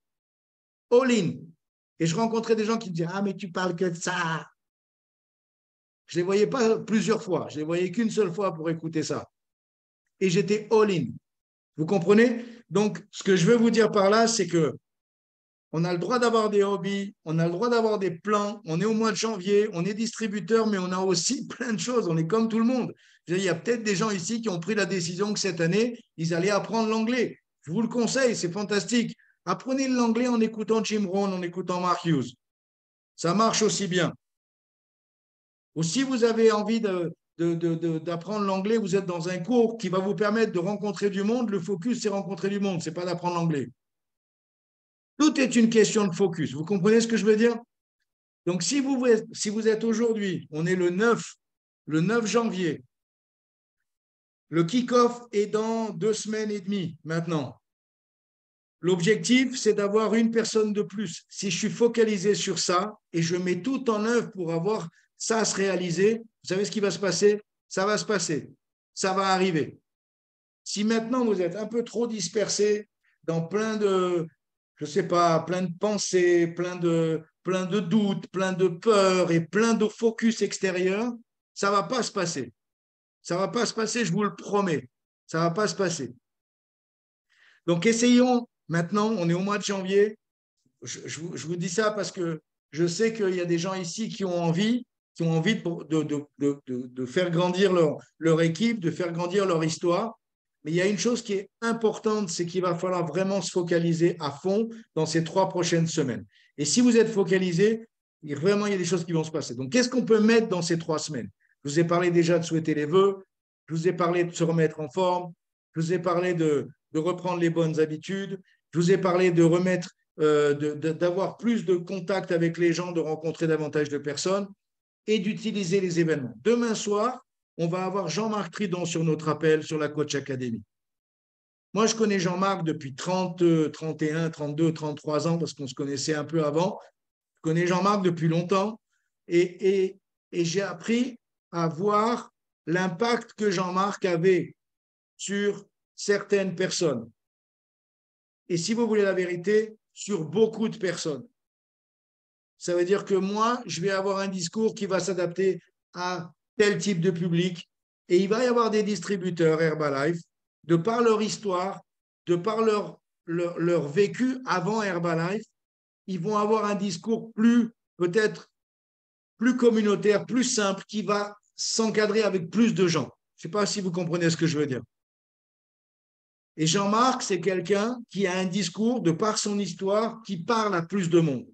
All-in. Et je rencontrais des gens qui me disaient « Ah, mais tu parles que de ça !» Je ne les voyais pas plusieurs fois. Je ne les voyais qu'une seule fois pour écouter ça. Et j'étais all-in. Vous comprenez? Donc, ce que je veux vous dire par là, c'est que on a le droit d'avoir des hobbies, on a le droit d'avoir des plans, on est au mois de janvier, on est distributeur, mais on a aussi plein de choses, on est comme tout le monde. Il y a peut-être des gens ici qui ont pris la décision que cette année, ils allaient apprendre l'anglais. Je vous le conseille, c'est fantastique. Apprenez l'anglais en écoutant Jim Rohn, en écoutant Mark Hughes. Ça marche aussi bien. Ou si vous avez envie d'apprendre l'anglais, vous êtes dans un cours qui va vous permettre de rencontrer du monde, le focus, c'est rencontrer du monde, ce n'est pas d'apprendre l'anglais. Tout est une question de focus. Vous comprenez ce que je veux dire? Donc, si vous êtes aujourd'hui, on est le 9 janvier, le kick-off est dans 2 semaines et demie maintenant. L'objectif, c'est d'avoir une personne de plus. Si je suis focalisé sur ça et je mets tout en œuvre pour avoir ça à se réaliser, vous savez ce qui va se passer? Ça va se passer. Ça va arriver. Si maintenant vous êtes un peu trop dispersé dans plein de, je ne sais pas, plein de pensées, plein de doutes, plein de peurs et plein de focus extérieur, ça ne va pas se passer. Ça ne va pas se passer, je vous le promets. Ça ne va pas se passer. Donc, essayons. Maintenant, on est au mois de janvier. Je vous dis ça parce que je sais qu'il y a des gens ici qui ont envie de faire grandir leur équipe, de faire grandir leur histoire. Mais il y a une chose qui est importante, c'est qu'il va falloir vraiment se focaliser à fond dans ces 3 prochaines semaines. Et si vous êtes focalisé, vraiment, il y a des choses qui vont se passer. Donc, qu'est-ce qu'on peut mettre dans ces 3 semaines? Je vous ai parlé déjà de souhaiter les vœux, je vous ai parlé de se remettre en forme, je vous ai parlé de reprendre les bonnes habitudes, je vous ai parlé de remettre, d'avoir plus de contact avec les gens, de rencontrer davantage de personnes et d'utiliser les événements. Demain soir, on va avoir Jean-Marc Tridon sur notre appel sur la Coach Academy. Moi, je connais Jean-Marc depuis 30, 31, 32, 33 ans parce qu'on se connaissait un peu avant. Je connais Jean-Marc depuis longtemps et j'ai appris à voir l'impact que Jean-Marc avait sur certaines personnes. Et si vous voulez la vérité, sur beaucoup de personnes. Ça veut dire que moi, je vais avoir un discours qui va s'adapter à tel type de public et il va y avoir des distributeurs Herbalife, de par leur histoire, de par leur vécu avant Herbalife, ils vont avoir un discours peut-être plus communautaire, plus simple, qui va s'encadrer avec plus de gens. Je ne sais pas si vous comprenez ce que je veux dire. Et Jean-Marc, c'est quelqu'un qui a un discours, de par son histoire, qui parle à plus de monde.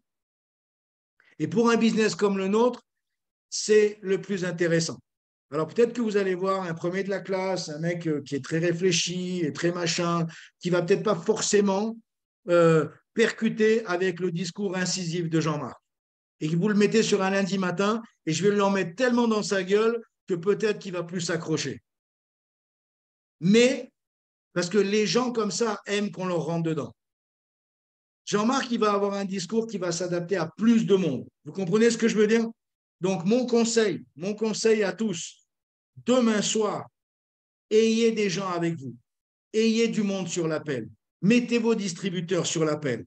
Et pour un business comme le nôtre, c'est le plus intéressant. Alors peut-être que vous allez voir un premier de la classe, un mec qui est très réfléchi et très machin, qui ne va peut-être pas forcément percuter avec le discours incisif de Jean-Marc. Et que vous le mettez sur un lundi matin, et je vais lui en mettre tellement dans sa gueule que peut-être qu'il ne va plus s'accrocher. Mais parce que les gens comme ça aiment qu'on leur rentre dedans. Jean-Marc, il va avoir un discours qui va s'adapter à plus de monde. Vous comprenez ce que je veux dire? Donc, mon conseil à tous, demain soir, ayez des gens avec vous. Ayez du monde sur l'appel. Mettez vos distributeurs sur l'appel.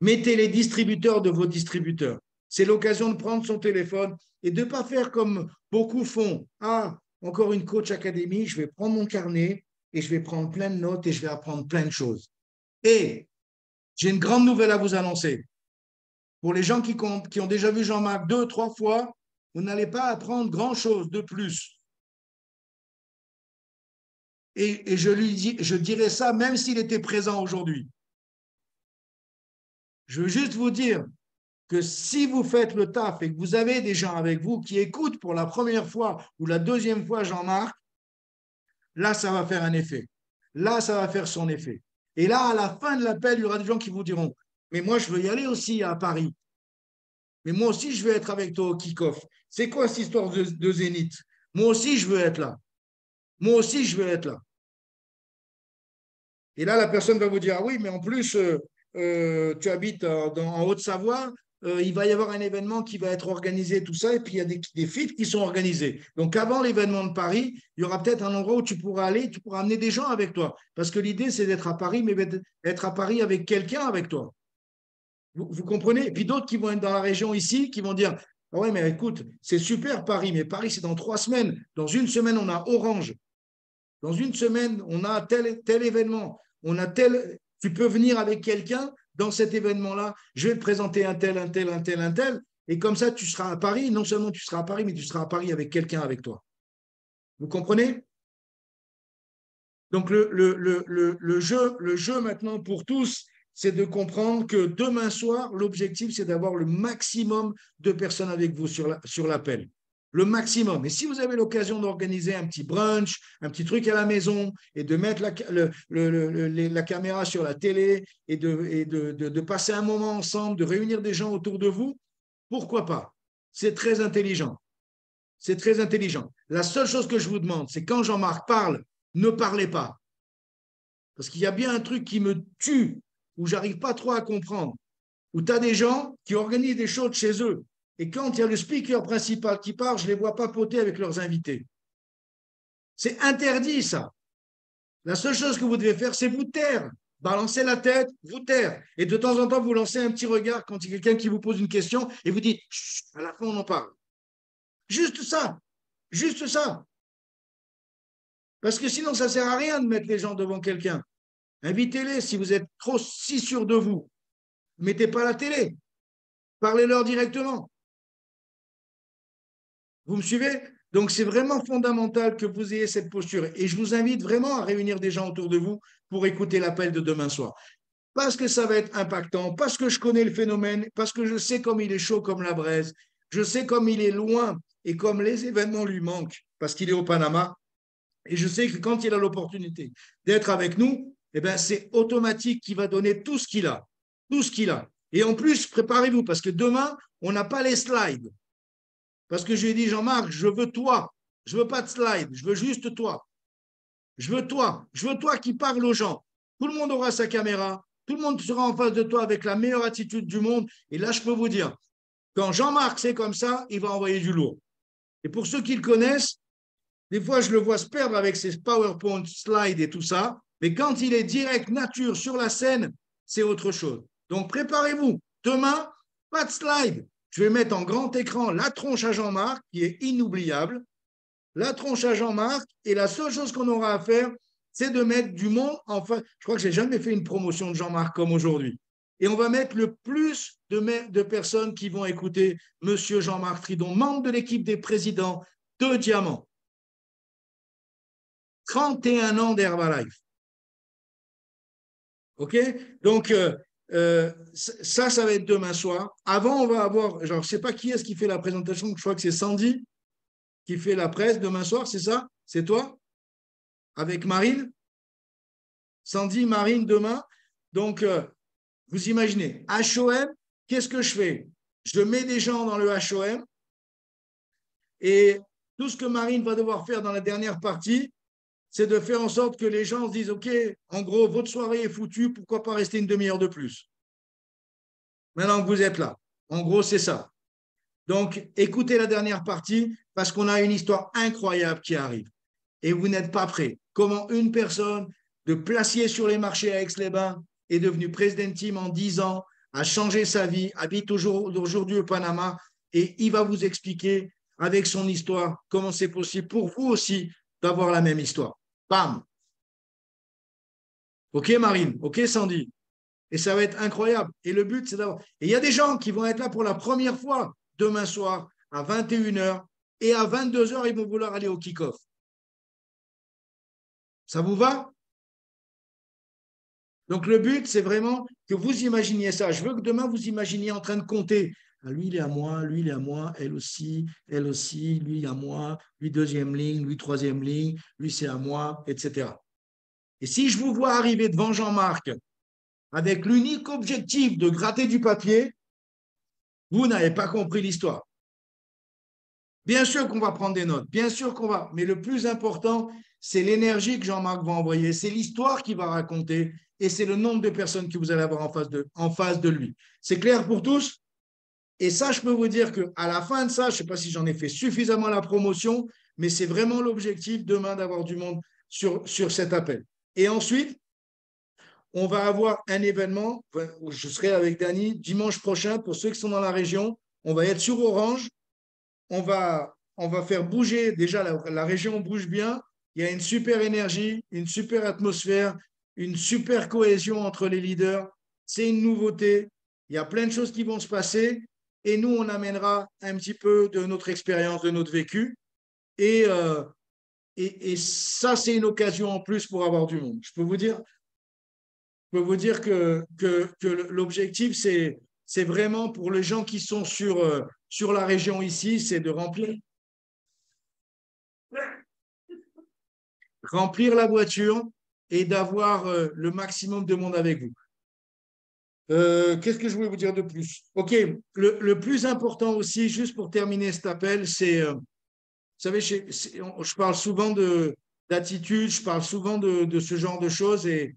Mettez les distributeurs de vos distributeurs. C'est l'occasion de prendre son téléphone et de ne pas faire comme beaucoup font. Ah, encore une coach académie, je vais prendre mon carnet et je vais prendre plein de notes et je vais apprendre plein de choses. Et j'ai une grande nouvelle à vous annoncer. Pour les gens qui ont déjà vu Jean-Marc 2, 3 fois, vous n'allez pas apprendre grand-chose de plus. Et je dirais ça même s'il était présent aujourd'hui. Je veux juste vous dire que si vous faites le taf et que vous avez des gens avec vous qui écoutent pour la première fois ou la deuxième fois Jean-Marc, là, ça va faire un effet. Là, ça va faire son effet. Et là, à la fin de l'appel, il y aura des gens qui vous diront « Mais moi, je veux y aller aussi à Paris. Mais moi aussi, je veux être avec toi au kick-off. C'est quoi cette histoire de Zénith? Moi aussi, je veux être là. Moi aussi, je veux être là. » Et là, la personne va vous dire « Ah oui, mais en plus, tu habites en Haute-Savoie, il va y avoir un événement qui va être organisé, tout ça, et puis il y a des FIT qui sont organisés. Donc, avant l'événement de Paris, il y aura peut-être un endroit où tu pourras aller, tu pourras amener des gens avec toi. Parce que l'idée, c'est d'être à Paris, mais d'être à Paris avec quelqu'un avec toi. Vous comprenez? Et puis d'autres qui vont être dans la région ici, qui vont dire, ah ouais, mais écoute, c'est super Paris, mais Paris, c'est dans 3 semaines. Dans une semaine, on a Orange. Dans une semaine, on a tel événement. On a tel. Tu peux venir avec quelqu'un dans cet événement-là. Je vais te présenter un tel, un tel, un tel, un tel. Et comme ça, tu seras à Paris. Non seulement tu seras à Paris, mais tu seras à Paris avec quelqu'un avec toi. Vous comprenez? Donc, le jeu maintenant pour tous, c'est de comprendre que demain soir, l'objectif, c'est d'avoir le maximum de personnes avec vous sur l'appel. Le maximum. Et si vous avez l'occasion d'organiser un petit brunch, un petit truc à la maison et de mettre la caméra sur la télé et de passer un moment ensemble, de réunir des gens autour de vous, pourquoi pas? C'est très intelligent. C'est très intelligent. La seule chose que je vous demande, c'est quand Jean-Marc parle, ne parlez pas. Parce qu'il y a bien un truc qui me tue, où j'arrive pas trop à comprendre, où tu as des gens qui organisent des choses chez eux. Et quand il y a le speaker principal qui part, je ne les vois papoter avec leurs invités. C'est interdit, ça. La seule chose que vous devez faire, c'est vous taire. Balancer la tête, vous taire. Et de temps en temps, vous lancez un petit regard quand il y a quelqu'un qui vous pose une question et vous dites, à la fin, on en parle. Juste ça. Juste ça. Parce que sinon, ça ne sert à rien de mettre les gens devant quelqu'un. Invitez-les si vous êtes trop si sûr de vous. Ne mettez pas la télé. Parlez-leur directement. Vous me suivez? Donc, c'est vraiment fondamental que vous ayez cette posture. Et je vous invite vraiment à réunir des gens autour de vous pour écouter l'appel de demain soir. Parce que ça va être impactant, parce que je connais le phénomène, parce que je sais comme il est chaud comme la braise, je sais comme il est loin et comme les événements lui manquent, parce qu'il est au Panama. Et je sais que quand il a l'opportunité d'être avec nous, eh ben, c'est automatique qu'il va donner tout ce qu'il a. Tout ce qu'il a. Et en plus, préparez-vous, parce que demain, on n'a pas les slides. Parce que je lui ai dit, Jean-Marc, je veux toi. Je ne veux pas de slide, je veux juste toi. Je veux toi. Je veux toi qui parle aux gens. Tout le monde aura sa caméra. Tout le monde sera en face de toi avec la meilleure attitude du monde. Et là, je peux vous dire, quand Jean-Marc c'est comme ça, il va envoyer du lourd. Et pour ceux qui le connaissent, des fois, je le vois se perdre avec ses PowerPoint slides et tout ça. Mais quand il est direct, nature, sur la scène, c'est autre chose. Donc, préparez-vous. Demain, pas de slide. Je vais mettre en grand écran la tronche à Jean-Marc, qui est inoubliable. La tronche à Jean-Marc. Et la seule chose qu'on aura à faire, c'est de mettre du monde. Enfin, je crois que je n'ai jamais fait une promotion de Jean-Marc comme aujourd'hui. Et on va mettre le plus de personnes qui vont écouter Monsieur Jean-Marc Tridon, membre de l'équipe des présidents de Diamant. 31 ans d'Herbalife. OK? Donc, ça va être demain soir. Avant, on va avoir, genre, je ne sais pas qui est-ce qui fait la présentation, je crois que c'est Sandy qui fait la presse demain soir, c'est ça? C'est toi? Avec Marine? Sandy, Marine, demain. Donc, vous imaginez, HOM, qu'est-ce que je fais? Je mets des gens dans le HOM et tout ce que Marine va devoir faire dans la dernière partie, c'est de faire en sorte que les gens se disent, OK, en gros, votre soirée est foutue, pourquoi pas rester une demi-heure de plus? Maintenant que vous êtes là. En gros, c'est ça. Donc, écoutez la dernière partie parce qu'on a une histoire incroyable qui arrive. Et vous n'êtes pas prêts. Comment une personne de Placier sur les marchés à Aix-les-Bains est devenue président team en 10 ans, a changé sa vie, habite aujourd'hui au Panama et il va vous expliquer avec son histoire comment c'est possible pour vous aussi d'avoir la même histoire. Bam! OK, Marine? OK, Sandy? Et ça va être incroyable. Et le but, c'est d'avoir… Et il y a des gens qui vont être là pour la première fois demain soir à 21h et à 22h, ils vont vouloir aller au kick-off. Ça vous va? Donc, le but, c'est vraiment que vous imaginiez ça. Je veux que demain, vous imaginiez en train de compter. Ah, lui, il est à moi, lui, il est à moi, elle aussi, lui, à moi, lui, deuxième ligne, lui, troisième ligne, lui, c'est à moi, etc. Et si je vous vois arriver devant Jean-Marc avec l'unique objectif de gratter du papier, vous n'avez pas compris l'histoire. Bien sûr qu'on va prendre des notes, bien sûr qu'on va, mais le plus important, c'est l'énergie que Jean-Marc va envoyer, c'est l'histoire qu'il va raconter et c'est le nombre de personnes que vous allez avoir en face de lui. C'est clair pour tous? Et ça, je peux vous dire qu'à la fin de ça, je ne sais pas si j'en ai fait suffisamment la promotion, mais c'est vraiment l'objectif demain d'avoir du monde sur cet appel. Et ensuite, on va avoir un événement. Où je serai avec Dany dimanche prochain. Pour ceux qui sont dans la région, on va être sur Orange. On va faire bouger. Déjà, la région bouge bien. Il y a une super énergie, une super atmosphère, une super cohésion entre les leaders. C'est une nouveauté. Il y a plein de choses qui vont se passer. Et nous, on amènera un petit peu de notre expérience, de notre vécu. Et ça, c'est une occasion en plus pour avoir du monde. Je peux vous dire que l'objectif, c'est vraiment pour les gens qui sont sur la région ici, c'est de remplir la voiture et d'avoir le maximum de monde avec vous. Qu'est-ce que je voulais vous dire de plus? OK, le plus important aussi, juste pour terminer cet appel, c'est, vous savez, je parle souvent d'attitude, je parle souvent de ce genre de choses et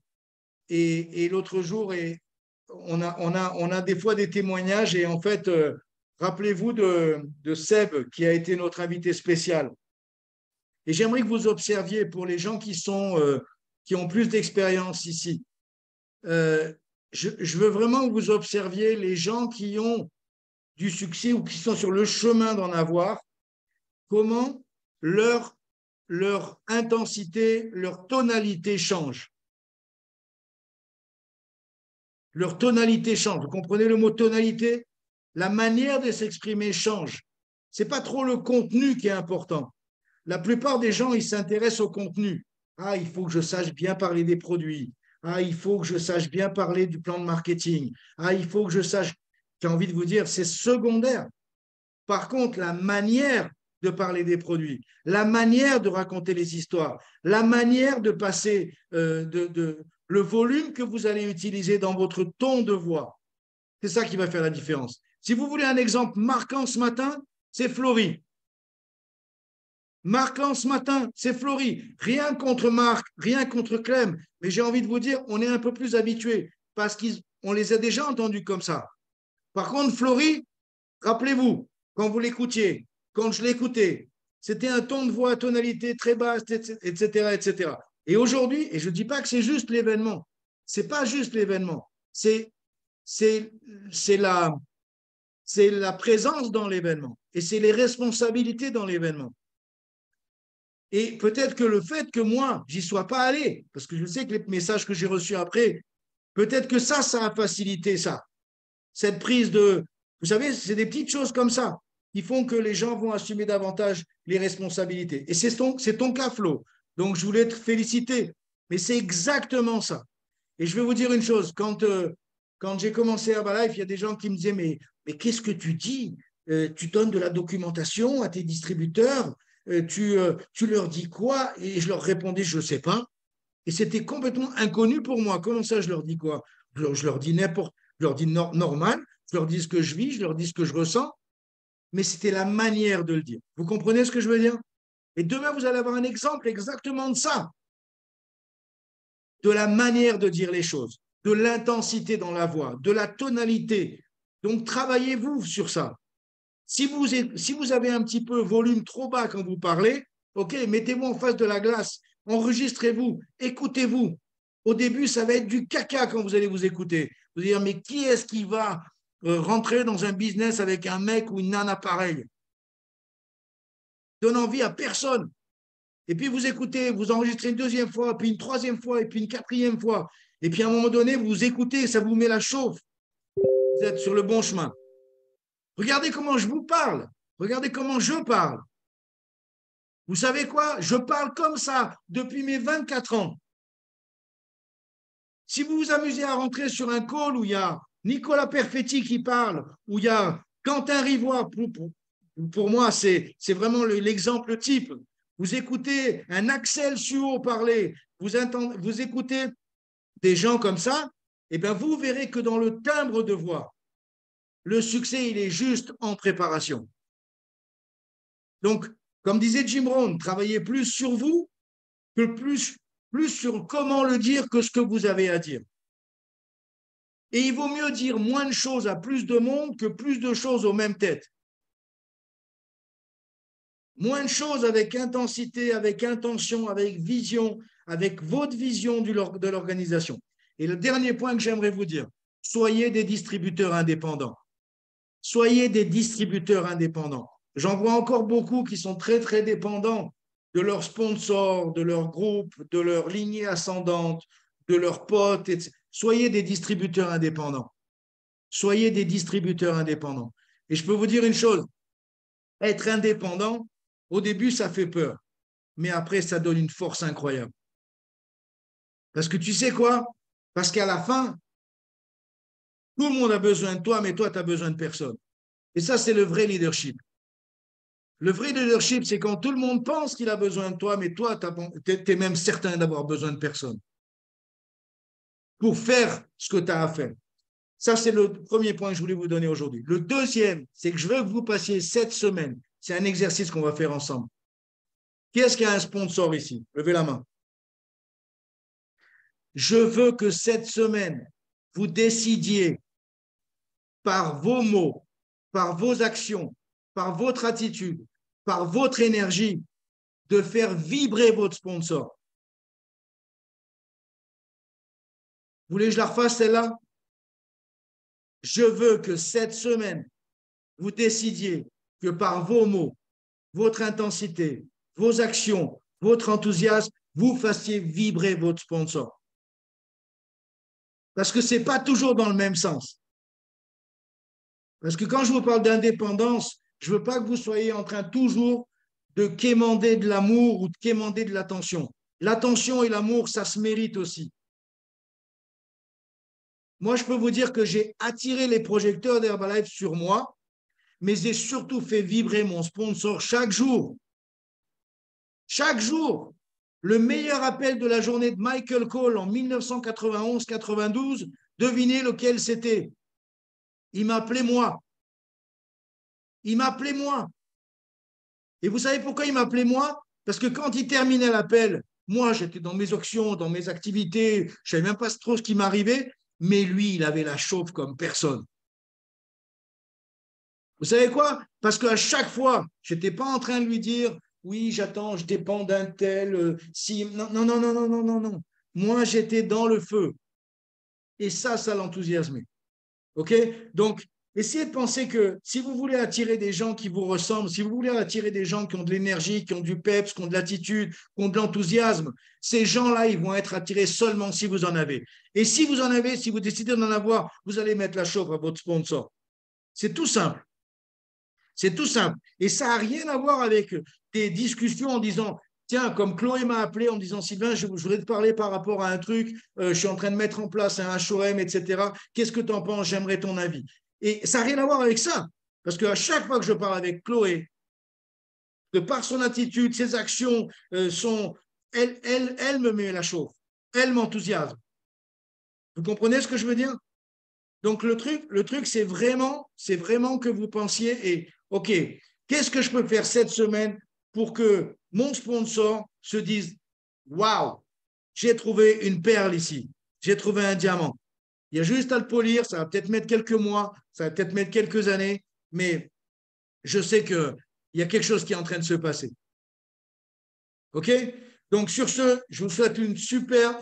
l'autre jour, on a des fois des témoignages et en fait, rappelez-vous de Seb qui a été notre invité spécial. Et j'aimerais que vous observiez pour les gens qui ont plus d'expérience ici. Je veux vraiment que vous observiez les gens qui ont du succès ou qui sont sur le chemin d'en avoir, comment leur intensité, leur tonalité change. Leur tonalité change. Vous comprenez le mot tonalité? La manière de s'exprimer change. Ce n'est pas trop le contenu qui est important. La plupart des gens, ils s'intéressent au contenu. Ah, il faut que je sache bien parler des produits. Ah, il faut que je sache bien parler du plan de marketing. Ah, il faut que je sache. J'ai envie de vous dire, c'est secondaire. Par contre, la manière de parler des produits, la manière de raconter les histoires, la manière de passer le volume que vous allez utiliser dans votre ton de voix, c'est ça qui va faire la différence. Si vous voulez un exemple marquant ce matin, c'est Florie. Marquant ce matin, c'est Florie. Rien contre Marc, rien contre Clem, mais j'ai envie de vous dire, on est un peu plus habitués parce qu'on les a déjà entendus comme ça. Par contre, Florie, rappelez-vous, quand vous l'écoutiez, quand je l'écoutais, c'était un ton de voix, tonalité très basse, etc., etc. Et aujourd'hui, et je ne dis pas que c'est juste l'événement, ce n'est pas juste l'événement, c'est la présence dans l'événement et c'est les responsabilités dans l'événement. Et peut-être que le fait que moi, j'y sois pas allé, parce que je sais que les messages que j'ai reçus après, peut-être que ça a facilité ça. Cette prise de, vous savez, c'est des petites choses comme ça qui font que les gens vont assumer davantage les responsabilités. Et c'est ton cas, Flo. Donc, je voulais te féliciter. Mais c'est exactement ça. Et je vais vous dire une chose. Quand j'ai commencé Herbalife, il y a des gens qui me disaient, mais qu'est-ce que tu dis? Tu donnes de la documentation à tes distributeurs, tu leur dis quoi? Et je leur répondais, je ne sais pas. Et c'était complètement inconnu pour moi. Comment ça, je leur dis quoi? Je leur dis n'importe, je leur dis normal, je leur dis ce que je vis, je leur dis ce que je ressens, mais c'était la manière de le dire. Vous comprenez ce que je veux dire? Et demain, vous allez avoir un exemple exactement de ça, de la manière de dire les choses, de l'intensité dans la voix, de la tonalité. Donc, travaillez-vous sur ça. Si vous avez un petit peu volume trop bas quand vous parlez, OK, mettez-vous en face de la glace, enregistrez-vous, écoutez-vous. Au début, ça va être du caca quand vous allez vous écouter. Vous allez dire, mais qui est-ce qui va rentrer dans un business avec un mec ou une nana pareille? Donne envie à personne. Et puis vous écoutez, vous enregistrez une deuxième fois, puis une troisième fois, et puis une quatrième fois. Et puis à un moment donné, vous écoutez, ça vous met la chauffe. Vous êtes sur le bon chemin. Regardez comment je vous parle. Regardez comment je parle. Vous savez quoi? Je parle comme ça depuis mes 24 ans. Si vous vous amusez à rentrer sur un call où il y a Nicolas Perfetti qui parle, où il y a Quentin Rivoire, pour moi, c'est vraiment l'exemple type. Vous écoutez un Axel Suot parler, vous écoutez des gens comme ça, et bien vous verrez que dans le timbre de voix, le succès, il est juste en préparation. Donc, comme disait Jim Rohn, travaillez plus sur vous que plus sur comment le dire que ce que vous avez à dire. Et il vaut mieux dire moins de choses à plus de monde que plus de choses aux mêmes têtes. Moins de choses avec intensité, avec intention, avec vision, avec votre vision de l'organisation. Et le dernier point que j'aimerais vous dire, soyez des distributeurs indépendants. Soyez des distributeurs indépendants. J'en vois encore beaucoup qui sont très, très dépendants de leurs sponsors, de leur groupe, de leur lignée ascendante, de leurs potes, etc. Soyez des distributeurs indépendants. Soyez des distributeurs indépendants. Et je peux vous dire une chose, être indépendant, au début, ça fait peur, mais après, ça donne une force incroyable. Parce que tu sais quoi? Parce qu'à la fin, tout le monde a besoin de toi, mais toi, tu as besoin de personne. Et ça, c'est le vrai leadership. Le vrai leadership, c'est quand tout le monde pense qu'il a besoin de toi, mais toi, tu es même certain d'avoir besoin de personne pour faire ce que tu as à faire. Ça, c'est le premier point que je voulais vous donner aujourd'hui. Le deuxième, c'est que je veux que vous passiez cette semaine. C'est un exercice qu'on va faire ensemble. Qui est-ce qui a un sponsor ici? Levez la main. Je veux que cette semaine, vous décidiez par vos mots, par vos actions, par votre attitude, par votre énergie, de faire vibrer votre sponsor. Vous voulez que je la refasse celle-là? Je veux que cette semaine, vous décidiez que par vos mots, votre intensité, vos actions, votre enthousiasme, vous fassiez vibrer votre sponsor. Parce que ce n'est pas toujours dans le même sens. Parce que quand je vous parle d'indépendance, je ne veux pas que vous soyez en train toujours de quémander de l'amour ou de quémander de l'attention. L'attention et l'amour, ça se mérite aussi. Moi, je peux vous dire que j'ai attiré les projecteurs d'Herbalife sur moi, mais j'ai surtout fait vibrer mon sponsor chaque jour. Chaque jour. Le meilleur appel de la journée de Michael Cole en 1991-92, devinez lequel c'était? Il m'appelait moi. Il m'appelait moi. Et vous savez pourquoi il m'appelait moi? Parce que quand il terminait l'appel, moi, j'étais dans mes actions, dans mes activités, je ne savais même pas trop ce qui m'arrivait, mais lui, il avait la chauffe comme personne. Vous savez quoi? Parce qu'à chaque fois, je n'étais pas en train de lui dire « Oui, j'attends, je dépends d'un tel… si… » Non, non, non, non, non, non, non, non. Moi, j'étais dans le feu. Et ça l'enthousiasmait. OK? Donc, essayez de penser que si vous voulez attirer des gens qui vous ressemblent, si vous voulez attirer des gens qui ont de l'énergie, qui ont du peps, qui ont de l'attitude, qui ont de l'enthousiasme, ces gens-là, ils vont être attirés seulement si vous en avez. Et si vous en avez, si vous décidez d'en avoir, vous allez mettre la chauffe à votre sponsor. C'est tout simple. C'est tout simple. Et ça n'a rien à voir avec des discussions en disant « Tiens, comme Chloé m'a appelé en disant « Sylvain, je voudrais te parler par rapport à un truc, je suis en train de mettre en place un HOM, etc. Qu'est-ce que tu en penses? J'aimerais ton avis. » Et ça n'a rien à voir avec ça. Parce qu'à chaque fois que je parle avec Chloé, de par son attitude, ses actions, elle me met la chauffe. Elle m'enthousiasme. Vous comprenez ce que je veux dire? Donc, le truc c'est vraiment que vous pensiez et OK, qu'est-ce que je peux faire cette semaine pour que mon sponsor se dise waouh, j'ai trouvé une perle ici, j'ai trouvé un diamant. Il y a juste à le polir, ça va peut-être mettre quelques mois, ça va peut-être mettre quelques années, mais je sais qu'il y a quelque chose qui est en train de se passer. OK? Donc, sur ce, je vous souhaite une super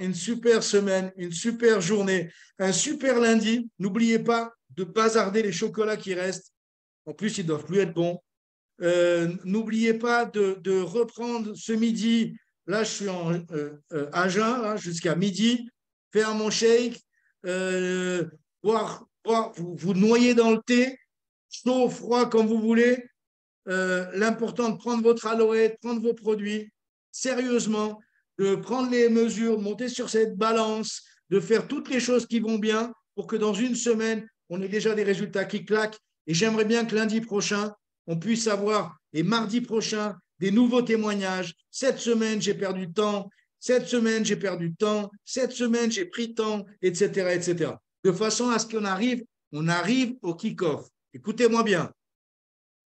semaine, une super journée, un super lundi. N'oubliez pas de bazarder les chocolats qui restent. En plus, ils ne doivent plus être bons. N'oubliez pas de reprendre ce midi. Là, je suis à jeun jusqu'à midi. Faire mon shake, vous noyer dans le thé, chaud, froid, comme vous voulez. L'important de prendre votre aloe, de prendre vos produits sérieusement, de prendre les mesures, de monter sur cette balance, de faire toutes les choses qui vont bien pour que dans une semaine, on ait déjà des résultats qui claquent. Et j'aimerais bien que lundi prochain, on puisse avoir, et mardi prochain, des nouveaux témoignages. Cette semaine, j'ai perdu temps. Cette semaine, j'ai perdu temps. Cette semaine, j'ai pris temps, etc., etc. De façon à ce qu'on arrive au kick-off. Écoutez-moi bien.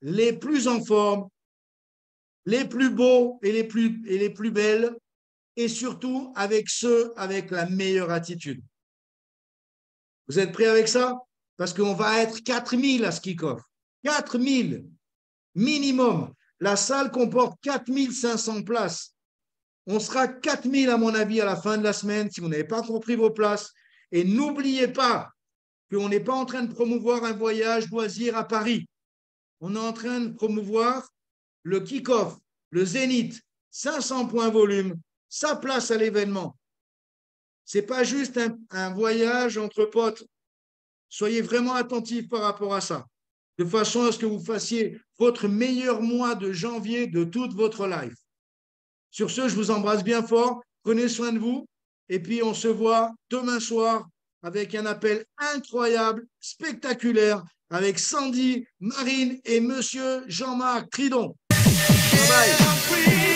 Les plus en forme, les plus beaux et les plus belles, et surtout avec ceux avec la meilleure attitude. Vous êtes prêts avec ça? Parce qu'on va être 4000 à ce kick-off. 4000 minimum. La salle comporte 4500 places. On sera 4000 à mon avis à la fin de la semaine si vous n'avez pas compris vos places. Et n'oubliez pas qu'on n'est pas en train de promouvoir un voyage loisir à Paris. On est en train de promouvoir le kick-off, le Zénith, 500 points volume, sa place à l'événement. Ce n'est pas juste un voyage entre potes. Soyez vraiment attentifs par rapport à ça, de façon à ce que vous fassiez votre meilleur mois de janvier de toute votre life. Sur ce, je vous embrasse bien fort. Prenez soin de vous. Et puis, on se voit demain soir avec un appel incroyable, spectaculaire, avec Sandy, Marine et Monsieur Jean-Marc Tridon. Bye bye.